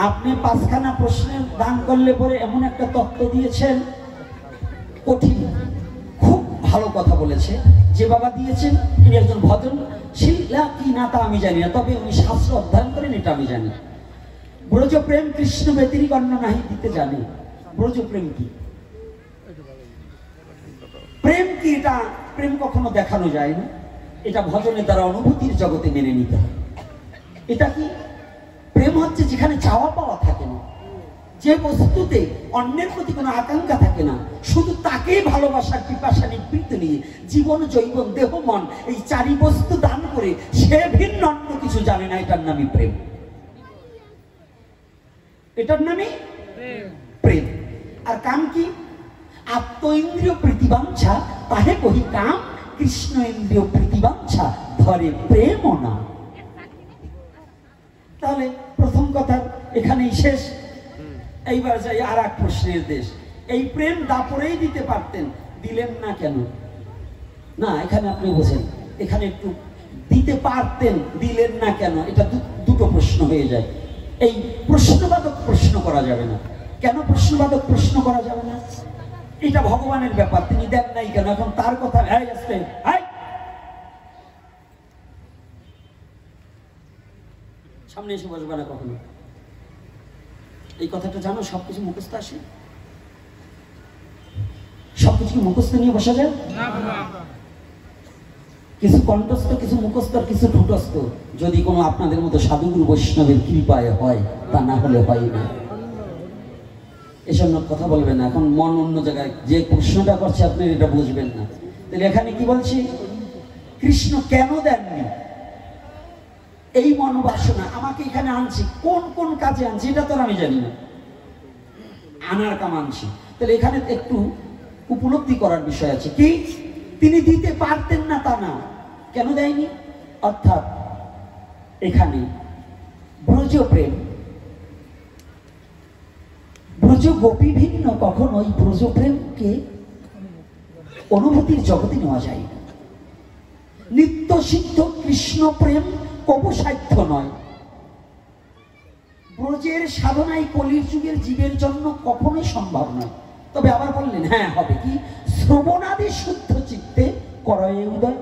আপনি পাঁচখানা প্রশ্নের দান করলে পরে এমন একটা তত্ত্ব দিয়েছেন, কঠিন, খুব ভালো কথা বলেছে। যে বাবা দিয়েছেন তিনি একজন ভজনশীল কি না তা আমি জানি না, তবে উনি শাস্ত্র অধ্যয়ন করেন এটা আমি জানি। ব্রজ প্রেম কৃষ্ণ ব্যতিরিক অন্য নাহি দিতে জানে। ব্রজ প্রেম কি? প্রেম কি? এটা প্রেম কখনো দেখানো যায় না, এটা ভজনের দ্বারা অনুভূতির জগতে মেনে নিতে হয়। এটা কি? প্রেম হচ্ছে যেখানে চাওয়া পাওয়া থাকে না, যে বস্তুতে অন্যের প্রতি কোনো আকাঙ্ক্ষা থাকে না, শুধু তাকেই ভালোবাসার পিপাসা নিবৃত্ত নিয়ে জীবন, জৈবন, দেহ, মন এই চারি বস্তু দান করে সে ভিন্ন অন্য কিছু জানে না, এটার নামই প্রেম। এটার নামই প্রেম। আর কাম কি? আত্ম ইন্দ্রিয় প্রীতিবাঞ্ছা তাহে কহি কাম, কৃষ্ণ ইন্দ্রিয় প্রীতিবাঞ্ছা ধরে প্রেম না। তাহলে প্রথম কথা এখানেই শেষ। এইবার যাই আর এক প্রশ্নের দেশ। এই প্রেম দাপড়েই দিতে পারতেন, দিলেন না কেন? না, এখানে আপনি বোঝেন, এখানে একটু দিতে পারতেন, দিলেন না কেন? এটা দুটো প্রশ্ন হয়ে যায়। এই প্রশ্নবাদক প্রশ্ন করা যাবে না। কেন প্রশ্নবাদক প্রশ্ন করা যাবে না? এটা ভগবানের ব্যাপার, তিনি দেন নাই কেন? এখন তার কথা আসতে সামনে এসে বসবে না কখনো। এই কথাটা জানো, সবকিছু মুখস্থ আসে? সবকিছু মুখস্থ নিয়ে বসা যায়? কিছু কণ্ঠস্থ, কিছু মুখস্থ, কিছু ঠুটস্থ, যদি কোনো আপনাদের মতো সাধুগুরু বৈষ্ণবের কৃপায় হয়, তা না হলে হয় না। এসব কথা বলবেন না, এখন মন অন্য জায়গায়। যে প্রশ্নটা করছে আপনি এটা বুঝবেন না। তাহলে এখানে কি বলছি? কৃষ্ণ কেন দেননি? এই মনোবাসনা আমাকে এখানে আনছি, কোন কোন কাজে আনছি এটা তো আমি জানি না, আনার কাম আনছি। তাহলে এখানে একটু উপলব্ধি করার বিষয় আছে। কি? তিনি দিতে পারতেন না তা না, কেন দেয়নি? অর্থাৎ এখানে ব্রজ প্রেম, ব্রজ গোপী ভিন্ন, কখনো ওই ব্রজ প্রেমকে অনুভূতির জগতে নেওয়া যায় না। নিত্য সিদ্ধ কৃষ্ণ প্রেম কবু সাধ্য নয়। ব্রজের সাধনায় কলির যুগের জীবের জন্য কখনোই সম্ভব নয়। তবে আবার বললেন, হ্যাঁ হবে কি? শ্রবণাদি শুদ্ধ চিত্তে করয়ে উদয়।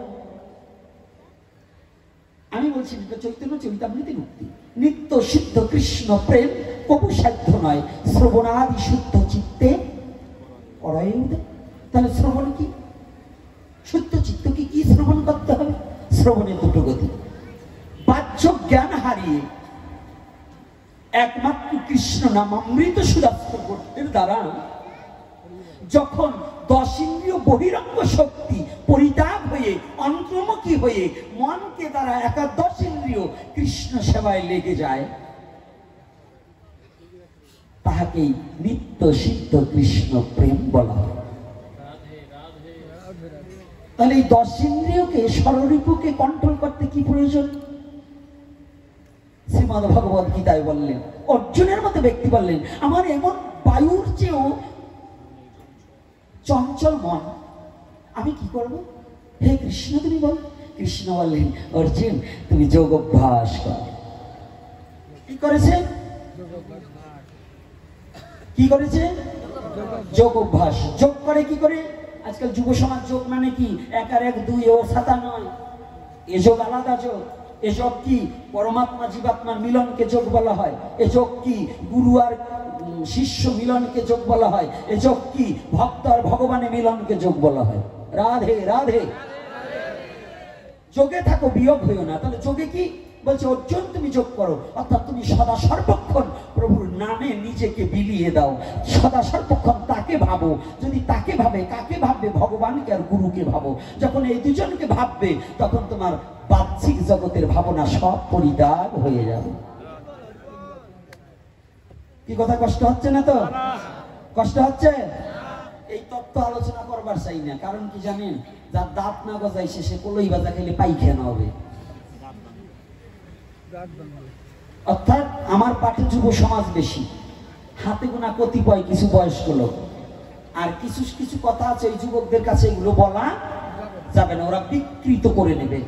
আমি বলছি চৈতন্য চরিতামৃতে মুক্তি, নিত্য সিদ্ধ কৃষ্ণ প্রেম কবু সাধ্য নয়, শ্রবণাদি শুদ্ধ চিত্তে করয়ে উদয়। তাহলে শ্রবণ কি? শুদ্ধ চিত্ত কি? কি শ্রবণ করতে হবে? শ্রবণের দুটো গতি। বাহ্য জ্ঞান হারিয়ে একমাত্র কৃষ্ণ নাম অমৃত সুধাস্পর্শের দ্বারা যখন 10 ইন্দ্রিয় বহিরঙ্গ শক্তি পরিত্যাগ হয়ে অন্তর্মুখী হয়ে মনকে দ্বারা একাদশ ইন্দ্রিয় কৃষ্ণ সেবায় লেগে যায়, তাহাকেই নিত্য সিদ্ধ কৃষ্ণ প্রেম বলা হয়। তাহলে এই 10 ইন্দ্রিয়কে, ষড়রিপুকে কন্ট্রোল করতে কি প্রয়োজন? শ্রীমদ্ ভগবদ গীতায় বললেন, অর্জুনের মতো ব্যক্তি বললেন, আমার এমন বায়ুর চেয়েও চঞ্চল মন, আমি কি করব? হে কৃষ্ণ তুমি বল। কৃষ্ণ বললেন, অর্জুন তুমি যোগ অভ্যাস কর। কি করেছে? কি করেছে? যোগ অভ্যাস। যোগ করে কি করে? আজকাল যুব সমাজ যোগ মানে কি? 1 আর 1 2 ও 7 নয়। এ যোগ আলাদা যোগ। এ যোগ কি? পরমাত্মা জীবাত্মার মিলনকে যোগ বলা হয়। এ যোগ কি? গুরু আর শিষ্য মিলনকে যোগ বলা হয়। এ যোগ কি? ভক্ত আর ভগবানের মিলনকে যোগ বলা হয়। রাধে রাধে। যোগে থাকো, বিয়োগ হইও না। তাহলে যোগে কি বলছে? অর্জুন তুমি যোগ করো, অর্থাৎ তুমি সদা সর্বক্ষণ প্রভুর নামে নিজেকে বিলিয়ে দাও, সদা সর্বক্ষণ তাকে ভাবো। যদি তাকে ভাবে, কাকে ভাববে? ভগবানকে আর গুরুকে ভাবো। যখন এই দুজনকে ভাববে, তখন তোমার বাহ্যিক জগতের ভাবনা সব পরিত্যাগ হয়ে যাবে। কি কথা কষ্ট হচ্ছে না তো? কষ্ট হচ্ছে? এই তত্ত্ব আলোচনা করবার চাই না, কারণ কি জানেন? যার দাঁত না গজাইছে সে কলই বাজা খেলে পায়খানা হবে। অর্থাৎ আমার পাঠে যুব সমাজ বেশি, হাতে গোনা কতিপয় কিছু বয়স্ক লোক, আর কিছু কিছু কথা আছে ওই যুবকদের কাছে এগুলো বলা যাবে না, ওরা বিকৃত করে নেবে।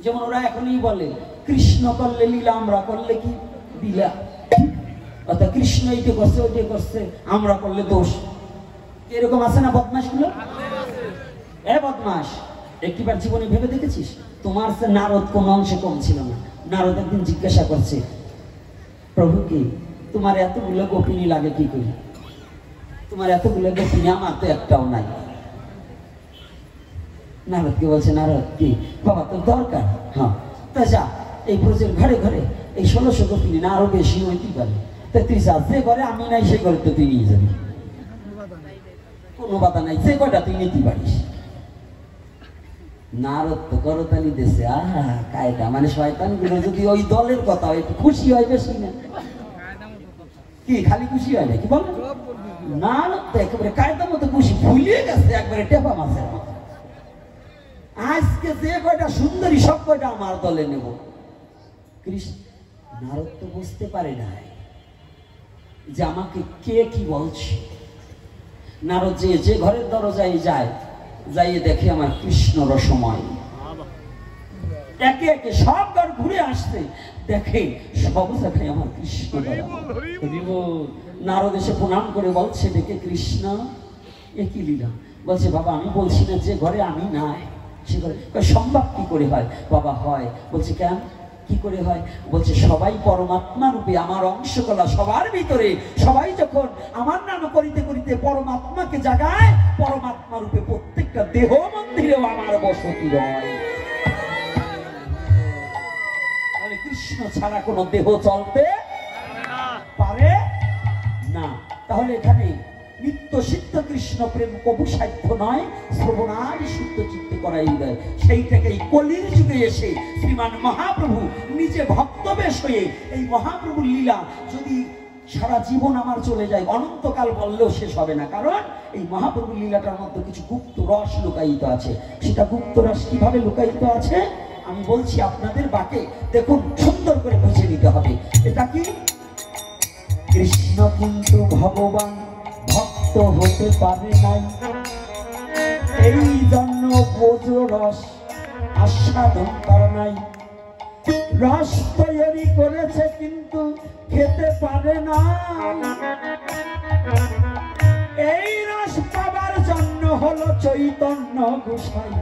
যেমন ওরা এখনই বলে, কৃষ্ণ করলে লীলা, আমরা করলে কি লীলা। অর্থাৎ কৃষ্ণ এইটা করছে, ওইটা করছে, আমরা করলে দোষ। এরকম আছে না বদমাস গুলো? এ বদমাস, একটিবার জীবনে ভেবে দেখেছিস তোমার সে নারদ কোন অংশে কম ছিল না? নারদ একদিন জিজ্ঞাসা করছে, প্রভু কি তোমার এতগুলো গোপিনী লাগে কি করি? তোমার এতগুলো গোপিনী, আমার তো একটাও নাই। নারদকে বলছে, নারদ কি বাবা তোর দরকার? হ্যাঁ, তা যা এই ব্রজের ঘরে ঘরে এই 1600 গোপিনী না আরো বেশি হইতে পারে, তা তুই যা, যে ঘরে আমি নাই সে ঘরে তো তুই নিয়ে যাবি, কোনো বাধা নাই, যে কয়টা তুই নিতে পারিস। নারদ তো করতালি দেশে, আহা কায়দা, মানে শয়তান গুলো যদি ওই দলের কথা হয় একটু খুশি হয় বেশি না, কি খালি খুশি হয় না কি বল? নারদ তো একেবারে কায়দার মতো খুশি, ফুলিয়ে গেছে একবারে টেপা মাছের মতো। আজকে যে কয়টা সুন্দরী সব কয়টা আমার দলে নেব। কৃষ্ণ নারদ তো বুঝতে পারে না যে আমাকে কে কি বলছে। নারদ যে ঘরের দরজায় যায়, যাইয়ে দেখে আমার কৃষ্ণ রসময়, একে একে সব ঘর ঘুরে আসতে দেখে সব জায়গায় আমার কৃষ্ণ। নারদ এসে প্রণাম করে বলছে, দেখে কৃষ্ণ এ কি লীলা? বলছে, বাবা আমি বলছি না যে ঘরে আমি নাই সে ঘরে সম্ভব কি করে হয়? বাবা হয়। বলছে, কেন কি করে হয়? বলছে, সবাই পরমাত্মা রূপে আমার অংশকলা সবার ভিতরে, সবাই যখন আমার নাম করিতে করিতে পরমাত্মাকে জাগায়, পরমাত্মা রূপে প্রত্যেকটা দেহ মন্দিরেও আমার বসতি রয়। তাহলে কৃষ্ণ ছাড়া কোনো দেহ চলতে পারে না। তাহলে এখানে নিত্য সিদ্ধ কৃষ্ণ প্রেম কবু সাধ্য নয়, শ্রবণাদি শুদ্ধ চিত্তে করাই দেয়। সেইটাকে কলির যুগে এসে শ্রীমান মহাপ্রভু নিজে ভক্তবেশ হয়ে এই মহাপ্রভুর লীলা যদি সারা জীবন আমার চলে যায়, অনন্তকাল বললেও শেষ হবে না। কারণ এই মহাপ্রভুর লীলাটার মধ্যে কিছু গুপ্ত রস লুকায়িত আছে। সেটা গুপ্ত রস কিভাবে লুকায়িত আছে আমি বলছি আপনাদের বাকে, দেখুন সুন্দর করে বুঝে নিতে হবে। এটা কি? কৃষ্ণ কিন্তু ভগবান ভক্ত হতে পারে নাই, এই জন্য বোঝ রস আস্বাদন তার নাই। রস তৈরি করেছে কিন্তু খেতে পারে না, এই রস পাবার জন্য হলো চৈতন্য গোসাই।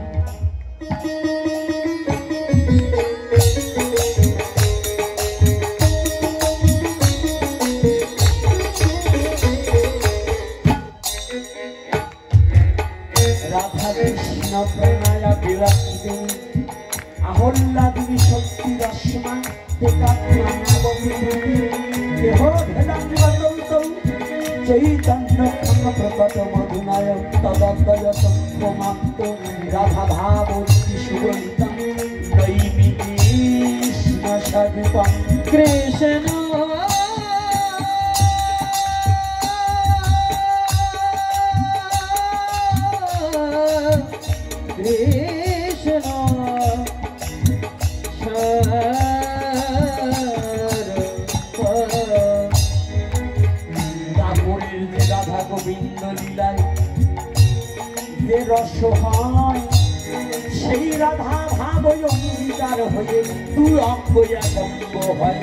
রাধা কৃষ্ণ প্রণয়া বিলাসিনী আহল্লাদিনী শক্তি রসমা চৈতন্য প্রকট মধুনায় তদয় সত্যমান্ত রাধা ভাবী সুগলিতম নৈমিকৃষ্ণ স্বরূপম কৃষ্ণ রাধা গোবিন্দ লীলায় যে রস হয়, সেই রাধা ভাব অঙ্গীকার হয়ে দু অঙ্গ এক অঙ্গ হয়।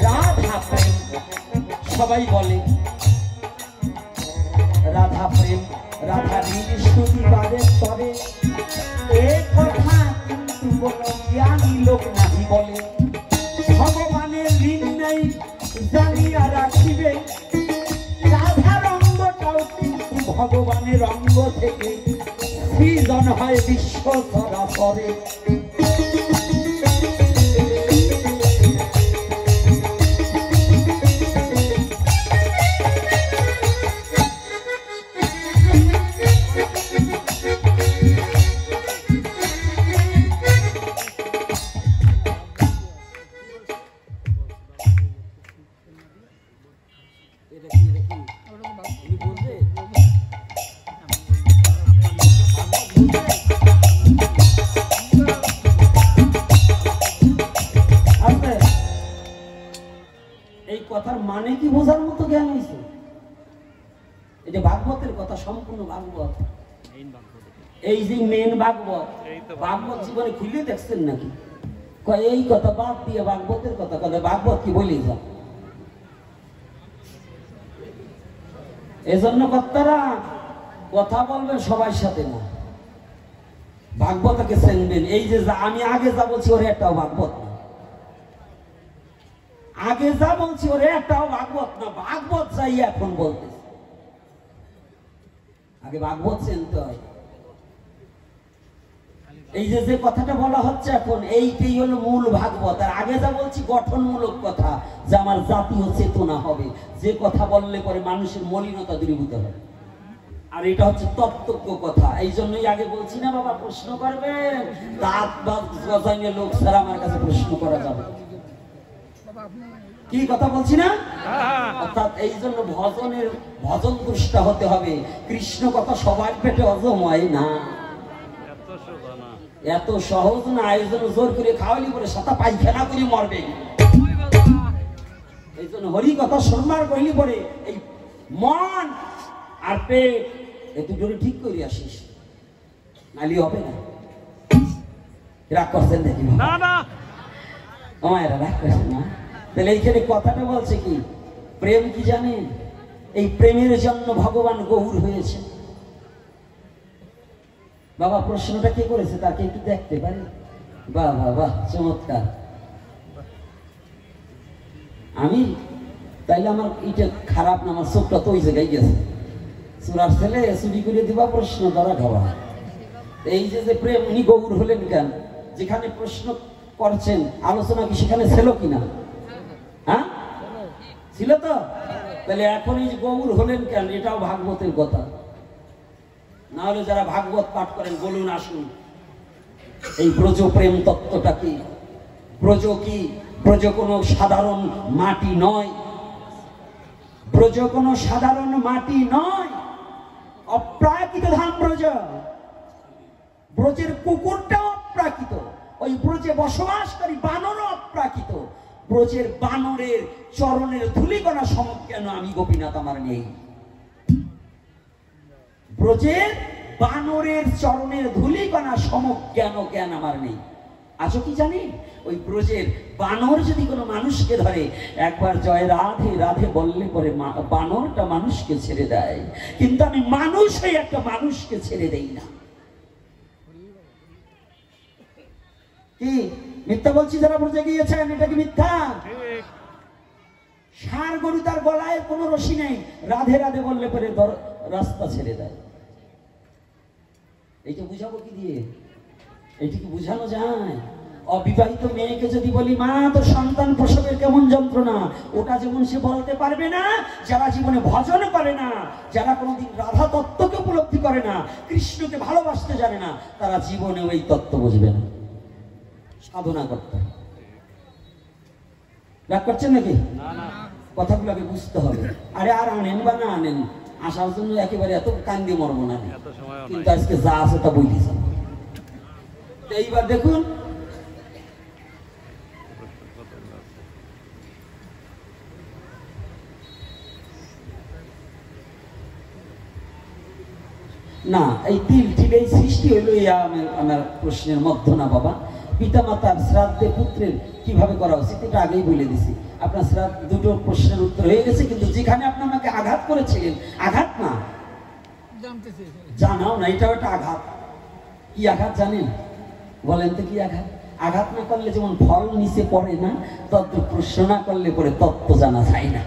রাধা প্রেম সবাই বলে, রাধা প্রেম রাধা স্তুতি বাদে করে, এ কথা কিন্তু কোন জ্ঞানী লোক নাহি বলে। ভগবানের ঋণ নেই জানিয়া রাখিবে, রাধার অঙ্গটাও কিন্তু ভগবানের অঙ্গ থেকে সৃজন হয় বিশ্ব চরাচরে। এই কথার মানে কি বোঝার মতো জ্ঞান হয়েছে? এই যে ভাগবতের কথা, সম্পূর্ণ ভাগবত, এই যে মেন ভাগবত, ভাগবত জীবনে খুলে দেখছেন নাকি? কয় এই কথা বাদ দিয়ে ভাগবতের কথা কয়, ভাগবত কি বলি যা। এজন্য কর্তারা কথা বলবেন সবার সাথে না, ভাগবতকে চিনবেন। এই যে আমি আগে যা বলছি ওর একটাও ভাগবত না, আগে যা বলছি ওরে একটাও ভাগবত না, ভাগবত চাই এখন বলতেছি। আগে ভাগবত চিনতে হয়। এই যে কথাটা বলা হচ্ছে এখন, এইটাই হলো মূল ভাগবত। আর আগে যা বলছি গঠনমূলক কথা, যে আমার জাতীয় চেতনা হবে, যে কথা বললে পরে মানুষের মলিনতা দূরীভূত হবে। আর এটা হচ্ছে তত্ত্বজ্ঞ কথা। এই জন্যই আগে বলছি না বাবা, প্রশ্ন করবেন, দাঁত বাত গজাইনে লোক ছাড়া আমার কাছে প্রশ্ন করা যাবে। কি কথা বলছি না? অর্থাৎ এই জন্য ভজন দুষ্টা হতে হবে। কৃষ্ণ কথা সবার পেটে হজম হয় না, এত সহজ না। এই জন্য জোর করে খাওয়ালি করে সাতা পায়খানা করে মরবে। এই জন্য হরি কথা শর্মার কইলি পরে এই মন আর পেট এই দুটোরে ঠিক করে আসিস, নালি হবে না। রাগ করছেন দেখি না না আমার রাগ করছেন না। তাহলে এইখানে কথাটা বলছে কি, প্রেম কি জানেন? এই প্রেমের জন্য ভগবান গৌর হয়েছে। বাবা প্রশ্নটা কে করেছে তাকে একটু দেখতে পারি? বাহ বাহ বাহ, চমৎকার। আমি তাইলে আমার এটা খারাপ না, আমার চোখটা তো ওই জায়গায় গেছে। চুরার ছেলে চুরি করে দিবা, প্রশ্ন ধরা খাওয়া। এই যে প্রেম, উনি গৌর হলেন কেন? যেখানে প্রশ্ন করছেন আলোচনা কি সেখানে ছিল কিনা? হ্যাঁ ছিল তো। তাহলে এখন এই যে গৌর হলেন কেন, এটাও ভাগবতের কথা। না হলে যারা ভাগবত পাঠ করেন বলুন আসুন, এই ব্রজ প্রেম তত্ত্বটা কি? ব্রজ কি? ব্রজ কোনো সাধারণ মাটি নয়, ব্রজ কোনো সাধারণ মাটি নয়, অপ্রাকৃত ধাম ব্রজ। ব্রজের কুকুরটাও অপ্রাকৃত, ওই ব্রজে বসবাসকারী বানরও অপ্রাকৃত। ব্রজের বানরের চরণের ধূলিকণা সমজ্ঞান আমি গোপীনাথ আমার নেই। ব্রজের বানরের চরণের ধূলিকণা সমজ্ঞান জ্ঞান আমার নেই। আছো কি জানি? ওই ব্রজের বানর যদি কোনো মানুষকে ধরে, একবার জয় রাধে রাধে বললে পরে বানরটা মানুষকে ছেড়ে দেয়, কিন্তু আমি মানুষ হয়ে একটা মানুষকে ছেড়ে দেই না। কি মিথ্যা বলছি? যারা ব্রজে গিয়েছেন এটা কি মিথ্যা? ষাঁড় গরু তার গলায় কোনো রশি নেই, রাধে রাধে বললে পরে রাস্তা ছেড়ে দেয়। এইটা বুঝাবো কি দিয়ে? এইটা কি বুঝানো যায়? অবিবাহিত মেয়েকে যদি বলি মা তোর সন্তান প্রসবের কেমন যন্ত্রণা, ওটা যেমন সে বলতে পারবে না। যারা জীবনে ভজন করে না, যারা কোনোদিন রাধা তত্ত্বকে উপলব্ধি করে না, কৃষ্ণকে ভালোবাসতে জানে না, তারা জীবনে ওই তত্ত্ব বুঝবে না। সাধনা করতে রাগ করছেন নাকি? কথাগুলোকে বুঝতে হবে। আরে আর আনেন বা না আনেন, আসার জন্য একেবারে এত কান্দি মরবো না, কিন্তু আজকে যা আছে তা বইতেছে। এইবার দেখুন, না এই তিল ঠিক এই সৃষ্টি হইল আমার প্রশ্নের মধ্য না বাবা। পিতামাতার শ্রাদ্ধে পুত্রের কিভাবে করা উচিত এটা আগেই বলে দিছি। আপনার শ্রাদ্ধ দুটো প্রশ্নের উত্তর হয়ে গেছে, কিন্তু যেখানে আপনি আমাকে আঘাত করেছিলেন, আঘাত না জানাও না, এটাও একটা আঘাত। কি আঘাত জানেন? বলেন তো কি আঘাত? আঘাত না করলে যেমন ফল নিচে পড়ে না, তত্ত্ব প্রশ্ন না করলে পরে তত্ত্ব জানা যায় না।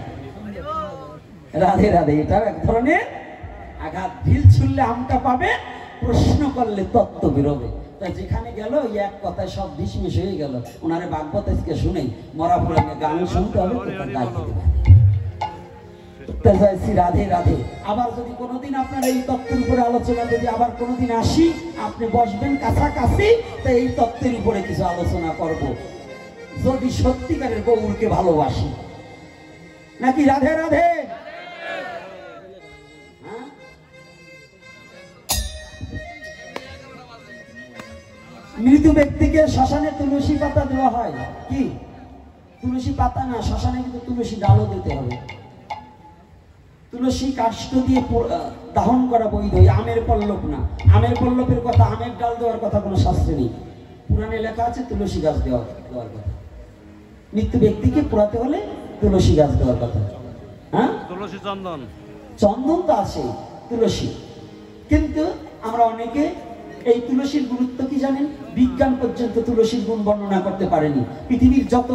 রাধে রাধে, এটাও এক ধরনের আঘাত। ঢিল ছুড়লে আমটা পাবে, প্রশ্ন করলে তত্ত্ব বেরোবে। তাই যেখানে গেল এক কথায় সব ডিসমিস হয়ে গেল। ওনারে ভাগবত আজকে শুনেই মরা পুরাণে গান শুনতে হবে, রাধে রাধে। আবার যদি কোনোদিন আপনার এই তত্ত্বের উপরে আলোচনা যদি আবার কোনোদিন আসি, আপনি বসবেন কাছাকাছি, তাই এই তত্ত্বের উপরে কিছু আলোচনা করব, যদি সত্যিকারের গৌরকে ভালোবাসি। নাকি রাধে রাধে? মৃত ব্যক্তিকে শ্মশানে তুলসী পাতা দেওয়া হয়। কি তুলসী পাতা না, শ্মশানে কিন্তু তুলসী ডালও দিতে হবে। তুলসী কাষ্ঠ দিয়ে দাহন করা বৈধ, আমের পল্লব না। আমের পল্লবের কথা, আমের ডাল দেওয়ার কথা কোনো শাস্ত্রে নেই। পুরাণে লেখা আছে তুলসী গাছ দেওয়ার কথা। মৃত্যু ব্যক্তিকে পোড়াতে হলে তুলসী গাছ দেওয়ার কথা। হ্যাঁ, তুলসী চন্দন, চন্দন তো আছে, তুলসী। কিন্তু আমরা অনেকে এই তুলসীর গুরুত্ব কি জানেন? বিজ্ঞান পর্যন্ত তুলসীর গুণ বর্ণনা করতে পারেনি। পৃথিবীর যত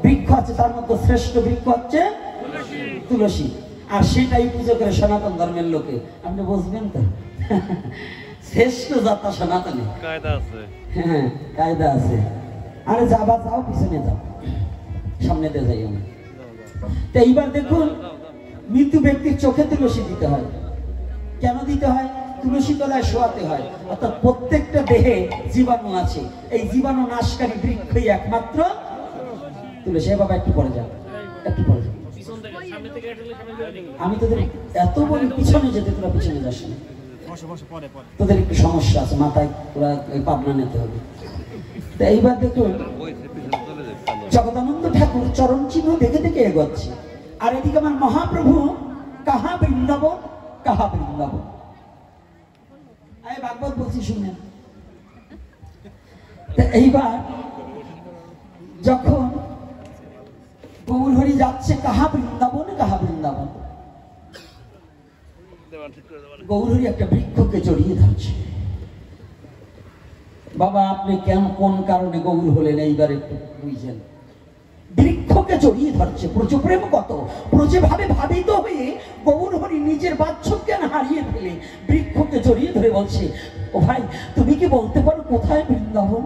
বৃক্ষ আছে তার মধ্যে শ্রেষ্ঠ বৃক্ষ হচ্ছে তুলসী, আর সেটাই পুজো করে সনাতন ধর্মের লোকে। আপনি বুঝবেন তো শ্রেষ্ঠ যাত্রা সনাতনে
কায়দা আছে।
হ্যাঁ কায়দা আছে। আরে যাবা যাও, পিছনে যাও, সামনে দিয়ে যাইও না। তো এইবার দেখুন, মৃত্যু ব্যক্তির চোখে তুলসী দিতে হয়। কেন দিতে হয়? তুলসী তলায় শোয়াতে হয়। অর্থাৎ প্রত্যেকটা দেহে জীবাণু আছে, এই জীবাণু নাশকারী বৃক্ষই একমাত্র তুলসী। বাবা একটু পরে যাও, একটু পরে যাও। আমি তোদের এত বড় পিছনে যেতে, তোরা পিছনে যাস না, তোদের একটু সমস্যা আছে মাথায়, তোরা পাবনা নিতে হবে। তো এইবার দেখুন, জগদানন্দ ঠাকুর চরণ চিহ্ন দেখে দেখে এগোচ্ছে, আর এদিকে আমার মহাপ্রভু কাহা বৃন্দাবন, কাহা বৃন্দাবন। আমি ভাগবত বলছি শুনেন। এইবার যখন গৌর হরি যাচ্ছে কাহা বৃন্দাবন, কাহা বৃন্দাবন, গৌর হরি একটা বৃক্ষকে জড়িয়ে ধরছে। বাবা আপনি কেন, কোন কারণে গৌর হলেন এইবার একটু বুঝছেন? বৃক্ষকে জড়িয়ে ধরছে। ব্রজপ্রেম কত ব্রজে ভাবে ভাবিত হয়ে গৌর হরি নিজের বাহ্যক জ্ঞান হারিয়ে ফেলে বৃক্ষকে জড়িয়ে ধরে বলছে, ও ভাই তুমি কি বলতে পারো কোথায় বৃন্দাবন?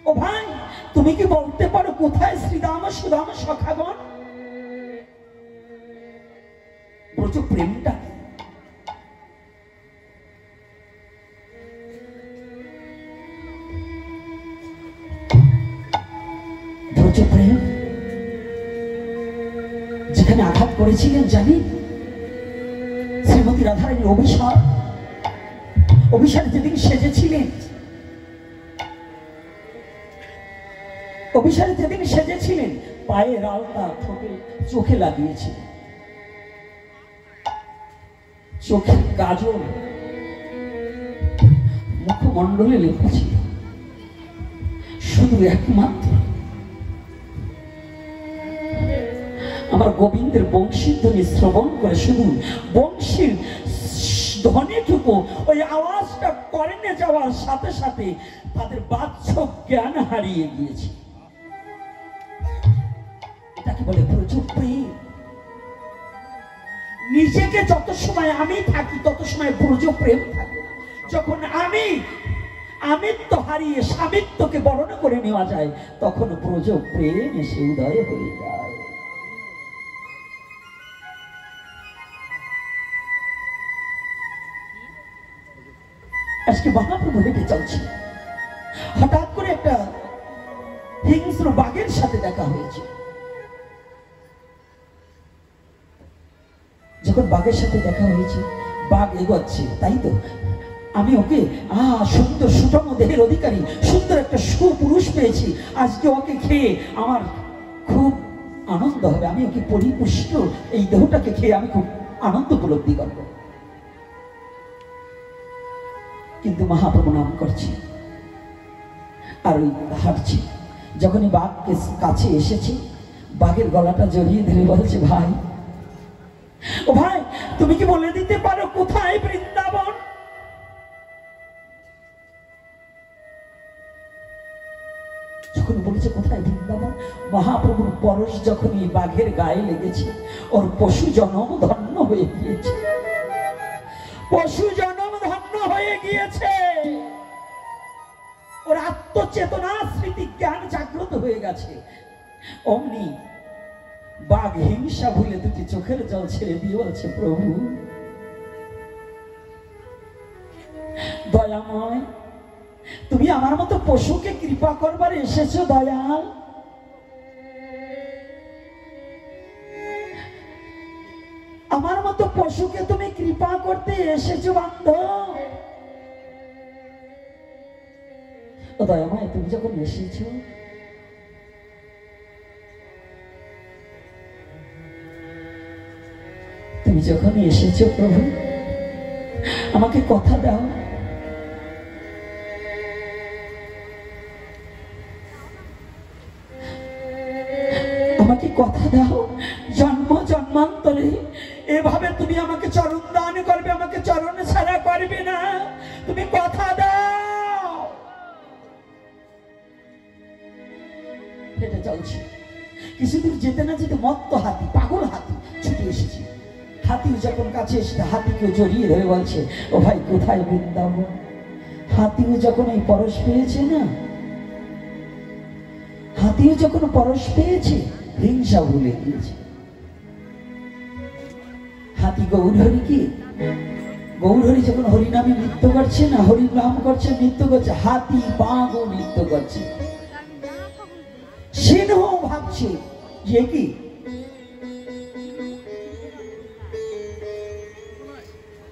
ও ভাই তুমি কি বলতে পারো কোথায় শ্রীরাম সুদাম সখাগণ? ব্রজপ্রেমটা ব্রজপ্রেম যেখানে আঘাত করেছিলেন জানি শ্রীমতী রাধারানীর অভিসার, অভিসারে যেদিন সেজেছিলেন, অভিসারে যেদিন সেজেছিলেন পায়ের আলতা ঠোঁটে চোখে লাগিয়েছিলেন, চোখের কাজল মুখমণ্ডলে লেখেছিল, শুধু একমাত্র আমার গোবিন্দের বংশীর ধ্বনি শ্রবণ করে, শুধু বংশীর ধ্বনিটুকু, ওই আওয়াজটা কর্ণে যাওয়ার সাথে সাথে তাদের বাহ্যক জ্ঞান হারিয়ে গিয়েছে। এটাকে বলে ব্রজপ্রেম। নিজেকে যত সময় আমি থাকি তত সময় ব্রজপ্রেম থাকে। যখন আমিত্ব হারিয়ে স্বামিত্বকে বরণ করে নেওয়া যায়, তখন ব্রজপ্রেম এসে উদয় হয়ে যায়। আজকে মহাপ্রভু হেঁটে চলছে, হঠাৎ করে একটা হিংস্র বাঘের সাথে দেখা হয়েছে। যখন বাঘের সাথে দেখা হয়েছে, বাঘ এগোচ্ছে, তাই তো আমি ওকে সুন্দর সুষম দেহের অধিকারী সুন্দর একটা সুপুরুষ পেয়েছি, আজকে ওকে খেয়ে আমার খুব আনন্দ হবে, আমি ওকে পরিপুষ্ট এই দেহটাকে খেয়ে আমি খুব আনন্দ উপলব্ধি করবো। কিন্তু মহাপ্রভু নাম করছে আর ওই হাঁটছে। যখনই বাঘকে কাছে এসেছে, বাঘের গলাটা জড়িয়ে ধরে বলছে, ভাই ও ভাই তুমি কি বলে দিতে পারো কোথায় বৃন্দাবন? যখন বলেছে কোথায় বৃন্দাবন, মহাপ্রভুর পরশ যখন এই বাঘের গায়ে লেগেছে, ওর পশু জনম ধন্য হয়ে গিয়েছে, পশু জনম ধন্য হয়ে গিয়েছে। ওর আত্মচেতনা স্মৃতি জ্ঞান জাগ্রত হয়ে গেছে। অমনি বাঘ হিংসা ভুলে দুটি চোখের জল ছেড়ে দিয়ে বলছে, প্রভু দয়াময়, তুমি আমার মতো পশুকে কৃপা করবার এসেছো দয়াল। আমার মতো পশুকে তুমি কৃপা করতে এসেছো বান্ধব। ও দয়াময়, তুমি যখন এসেছো, তুমি যখন এসেছো প্রভু, আমাকে কথা দাও, আমাকে কথা দাও, জন্ম জন্মান্তরে এভাবে তুমি আমাকে চরণ দান করবে, আমাকে চরণ ছাড়া করবে না, তুমি কথা দাও। হেঁটে চলছি, কিছুদূর যেতে না যেতে মত্ত হাতি, পাগল হাতি ছুটে এসেছে। হাতিও যখন কাছে এসে হাতিকে জড়িয়ে ধরে বলছে, ও ভাই কোথায় বৃন্দাবন? হাতিও যখন এই পরশ পেয়েছে না, হাতিও যখন পরশ পেয়েছে, হিংসা ভুলে গিয়েছে। হাতি গৌরহরি কি, গৌরহরি যখন হরিনামে নৃত্য করছে না, হরি নাম করছে, নৃত্য করছে, হাতি বাঘও নৃত্য করছে। সিংহ ভাবছে যে কি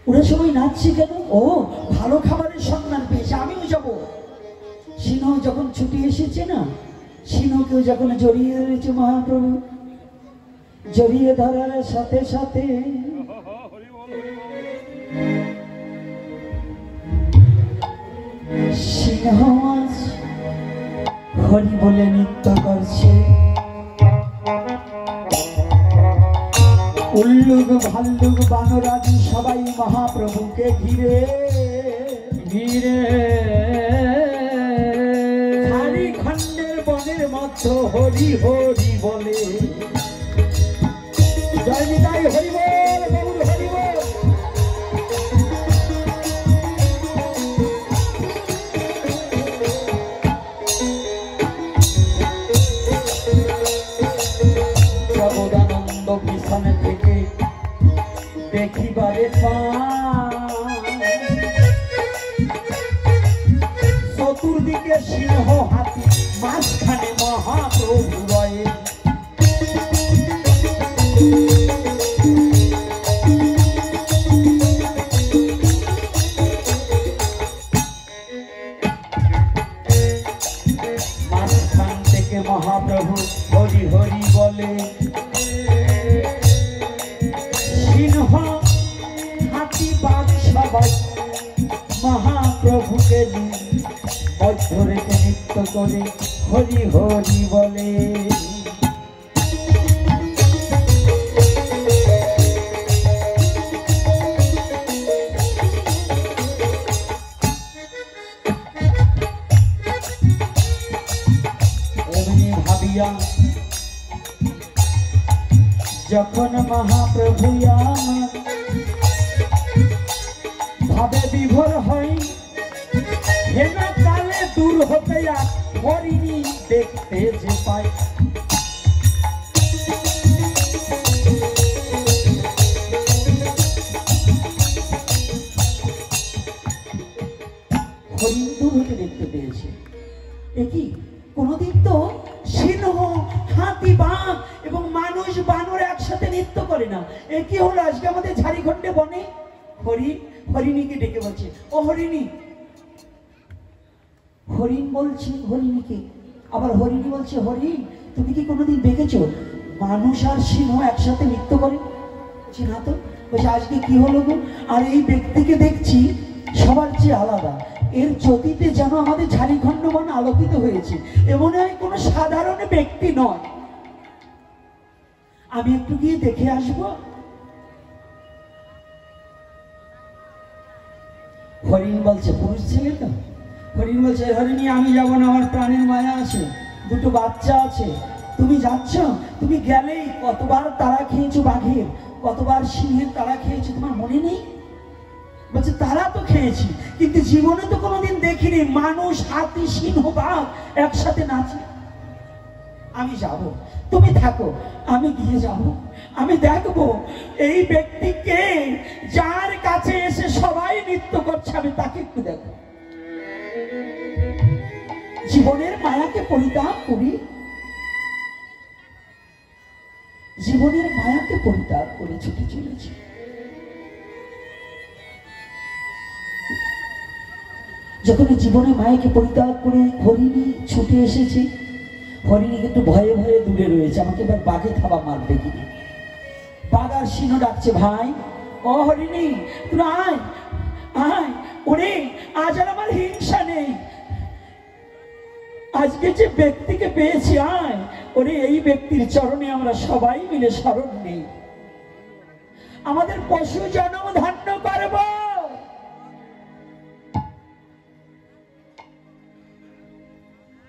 ওরা সবাই নাচছে কেন? ও ভালো খাবারের সন্ধান পেয়েছে, আমিও যাব। সিংহ যখন ছুটে এসেছে না, সিংহকেও যখন জড়িয়ে ধরেছে মহাপ্রভু, জড়িয়ে ধরার সাথে সাথে সিংহ আজ হরি বলে নৃত্য করছে। উল্লুক ভাল্লুক বানরাজি সবাই মহাপ্রভুকে ঘিরে ঘিরে খালি খণ্ডের বনের মধ্যে হরি হরি বলে। জয় নিতাই হরি বল, গৌর হরি বল। জগদানন্দ পিছনে থেকে দেখিবারে চতুর্দিকে সিংহ হাতি, মাঝখানে মহাপ্রভু রয়ে। মাঝখান থেকে মহাপ্রভু হরি হরি বলে। সিংহ হাতি বাঘ সবাই মহাপ্রভুকে বদ্ধ রেখে নৃত্য করে হরি হরি বলে। এমনি ভাবিয়া যখন মহাপ্রভু আমার ভাবে বিভোর হই, হেনা কালে দূর হতে হরিণী দেখতে যে পাই। হরিণ দূর হতে দেখতে পেয়েছে। একই কোনদিন তো সিংহ হাতি বাঘ এবং মানুষ বানর একসাথে নৃত্য করে না। একই হলো আজকে আমাদের ঝাড়িখণ্ডে বনে হরিণ হরিণীকে ডেকে বলছে, ও হরিণী। হরিণ বলছে হরিণীকে, আবার হরিণী বলছে, হরিণ তুমি কি কোনোদিন দেখেছো মানুষ আর সিংহ একসাথে নৃত্য করে? বলছি না তো। বলছে আজকে কি হলো গো? আর এই ব্যক্তিকে দেখছি সবার চেয়ে আলাদা, এর জ্যোতিতে যেন আমাদের ঝাড়িখণ্ড বন আলোকিত হয়েছে, এমন হয় কোনো সাধারণ ব্যক্তি নয়। আমি একটু গিয়ে দেখে আসবো। হরিণ বলছে, পুরুষ ছেলে তো? হরিণ বলছে, হরিণী আমি যাবো না, আমার প্রাণের মায়া আছে, দুটো বাচ্চা আছে। তুমি যাচ্ছ? তুমি গেলেই কতবার তারা খেয়েছো বাঘের, কতবার সিংহের তারা খেয়েছো, তোমার মনে নেই? বলছে তারা তো খেয়েছি, কিন্তু জীবনে তো কোনোদিন দেখিনি মানুষ হাতি সিংহ বাঘ একসাথে নাচে। আমি যাব, তুমি থাকো, আমি গিয়ে যাব, আমি দেখবো এই ব্যক্তিকে যার কাছে এসে সবাই নৃত্য করছে, আমি তাকে একটু দেখো। জীবনের মায়াকে পরিত্যাগ করি, জীবনের মায়াকে পরিত্যাগ করে ছুটে চলেছি। যখন জীবনে মায়াকে পরিত্যাগ করে হরিণী ছুটে এসেছে, হরিণী একটু ভয়ে ভয়ে দূরে রয়েছে, আমাকে এবার বাঘে থাবা মারবে কিনা। বাঘ আর সিংহ ডাকছে, ভাই ও হরিণী তুই আয় আয়। ওরে আজ আর আমার হিংসা নেই, আজকে যে ব্যক্তিকে পেয়েছি আয়। ওরে এই ব্যক্তির চরণে আমরা সবাই মিলে শরণ নেই। আমাদের পশু জন্ম ধান্য করব।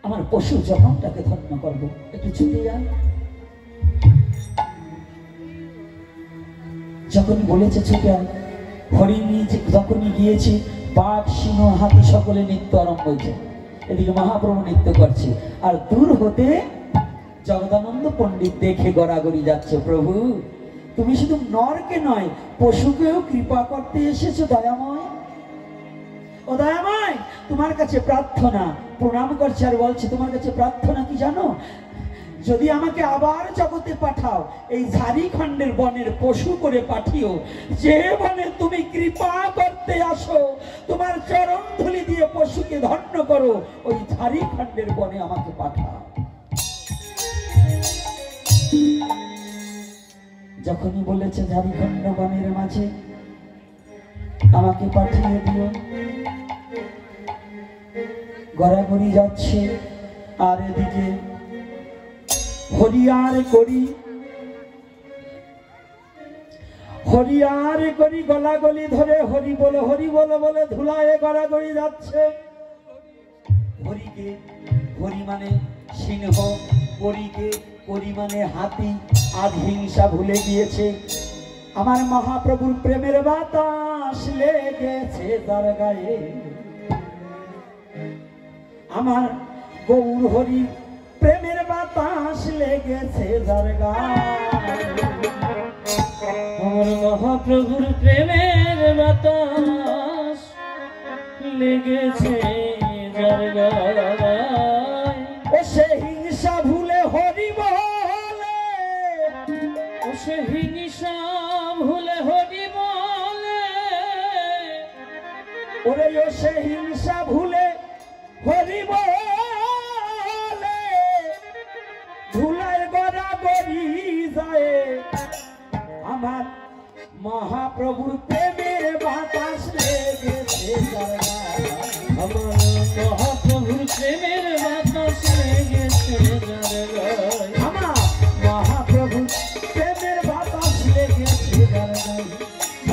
আমার পশু জন্মটাকে ধন্য করব। একটু ছুটে যান। যখনই বলেছে ছুটে আন, হরিণী যখনই গিয়েছি, বাঘ সিংহ হাতি সকলে নৃত্য আরম্ভ হয়েছে। এদিকে মহাপ্রভু নৃত্য করছে, আর দূর হতে জগদানন্দ পণ্ডিত দেখে গড়াগড়ি যাচ্ছে। প্রভু, তুমি শুধু নরকে নয়, পশুকেও কৃপা করতে এসেছো দয়াময়। ও দয়াময়, তোমার কাছে প্রার্থনা। প্রণাম করছে আর বলছে, তোমার কাছে প্রার্থনা কি জানো? যদি আমাকে আবার জগতে পাঠাও, এই ঝাড়িখণ্ডের বনের পশু করে পাঠিও। যে বনে তুমি কৃপা করতে আসো, তোমার চরণ ধুলি দিয়ে পশুকে ধন্য করো, ওই ঝাড়িখণ্ডের বনে আমাকে পাঠাও। যখনই বলেছে ঝাড়িখণ্ড বনের মাঝে আমাকে পাঠিয়ে দিও, গড়াগড়ি যাচ্ছে। আর এদিকে হরিয়ার করি গলাগলি ধরে হরি বলো বলে ধুলায় গড়াগড়ি যাচ্ছে। হরি মানে সিংহ, করি মানে হাতি। আজ হিংসা ভুলে গিয়েছে। আমার মহাপ্রভুর প্রেমের বাতাস লেগেছে তার গায়ে। আমার গৌর হরি প্রেমের বাতাস লেগেছে যার গায়ে।
আমার মহাপ্রভুর প্রেমের বাতাস লেগেছে যার গায়ে।
ও সে হিংসা ভুলে হরি বলে,
ও সে হিংসা ভুলে হরি বলে।
ওরে ও সে হিংসা ভুলে হরি বলে, ধুলায় গড়াগড়ি যায়। আমার মহাপ্রভুর প্রেমের বাতাস লেগেছে যার গায়ে।
আমার মহাপ্রভুর প্রেমের বাতাস লেগেছে যার গায়ে।
আমার মহাপ্রভুর প্রেমের বাতাস লেগেছে যার গায়ে।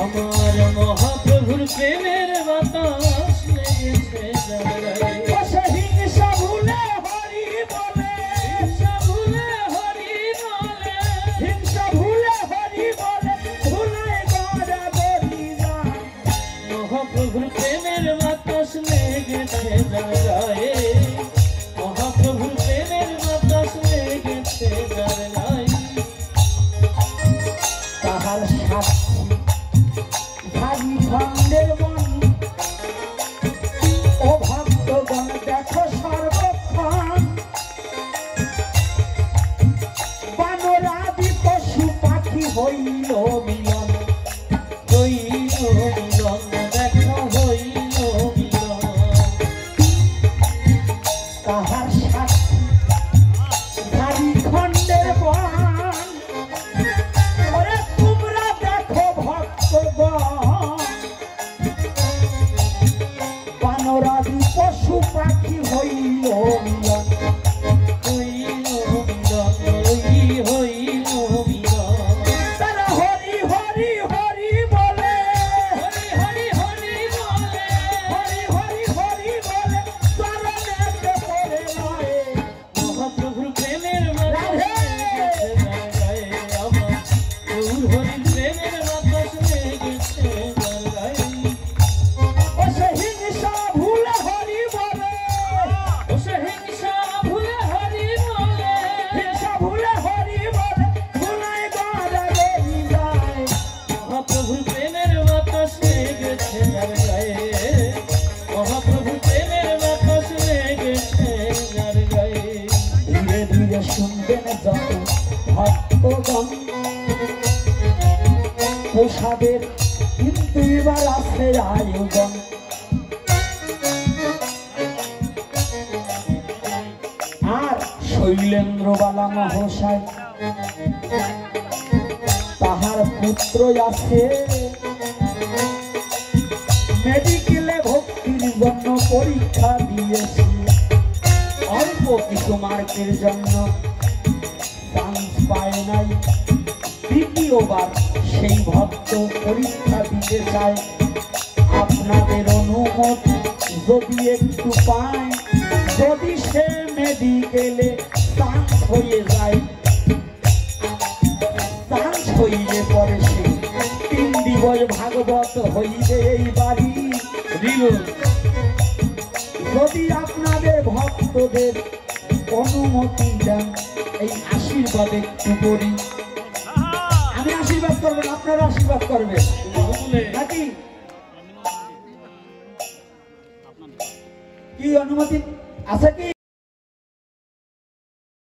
আমার মহাপ্রভুর প্রেমের বাতাস লেগেছে যার গায়ে।
ও সে হিংসা ভুলে হরি বলে,
হিংসা ভুলে হরি বলে,
হিংসা ভুলে হরি বলে, ধুলায় গড়াগড়ি যায়।
মহাপ্রভুর প্রেমের বাতাস লেগেছে যার গায়ে। মহাপ্রভুর প্রেমের বাতাস লেগেছে যার গায়ে।
তাহার সাক্ষী ঝাড়িখণ্ডের বন, ও ভক্তগণ দেখো সর্বক্ষণ। বানরাদি পশু পাখি হইল মিলন,
হইল মিলন, দেখো হইল মিলন।
তাহার সাক্ষী ঝাড়িখণ্ডের বন। ওরে তোমরা দেখো ভক্তগণ, বানরাদি পশু পাখি হইল মিলন।
হইল মিলন, হইল মিলন।
তারা হরি হরি হরি বলে,
হরি হরি হরি বলে,
হরি হরি হরি বলে, চরণেতে পড়ে রয়ে।
মহাপ্রভুর প্রেমের বাতাস লেগেছে যার গায়ে। আমার গৌর হরির প্রেমের বাতাস লেগেছে যার গায়ে।
ও সে হিংসা ভুলে হরি বলে,
ও সে হিংসা ভুলে হরি বলে,
হিংসা ভুলে হরি বলে, ধুলায় গড়াগড়ি যায়।
মহাপ্রভুর প্রেমের বাতাস লেগেছে যার গায়ে। মহাপ্রভুর প্রেমের বাতাস লেগেছে যার গায়ে।
ধীরে ধীরে শুনবেন যত ভক্তগণ, প্রসাদের কিন্তু এবার আছে আয়োজন। আর শৈলেন্দ্রবালা মহাশয় তাহার পুত্র আছে, মেডিকেলে ভর্তির জন্য পরীক্ষা দিয়েছি। অল্প কিছু মার্কের জন্য চান্স পায় নাই, দ্বিতীয়বার সেই ভক্ত পরীক্ষা দিতে চায়, আপনাদের অনুমতি যদি একটু পায়, যদি সে মেডিকেলে চান্স হয়ে যায়, চান্স হইলে পরে সে 3 দিবস ভাগবত হইবে এই বাড়ি। যদি আপনাদের ভক্তদের অনুমতি দেন, এই আশীর্বাদ একটু করি। আমি আশীর্বাদ করবেন, আপনারা আশীর্বাদ করবেন নাকি? কি অনুমতি আছে কি?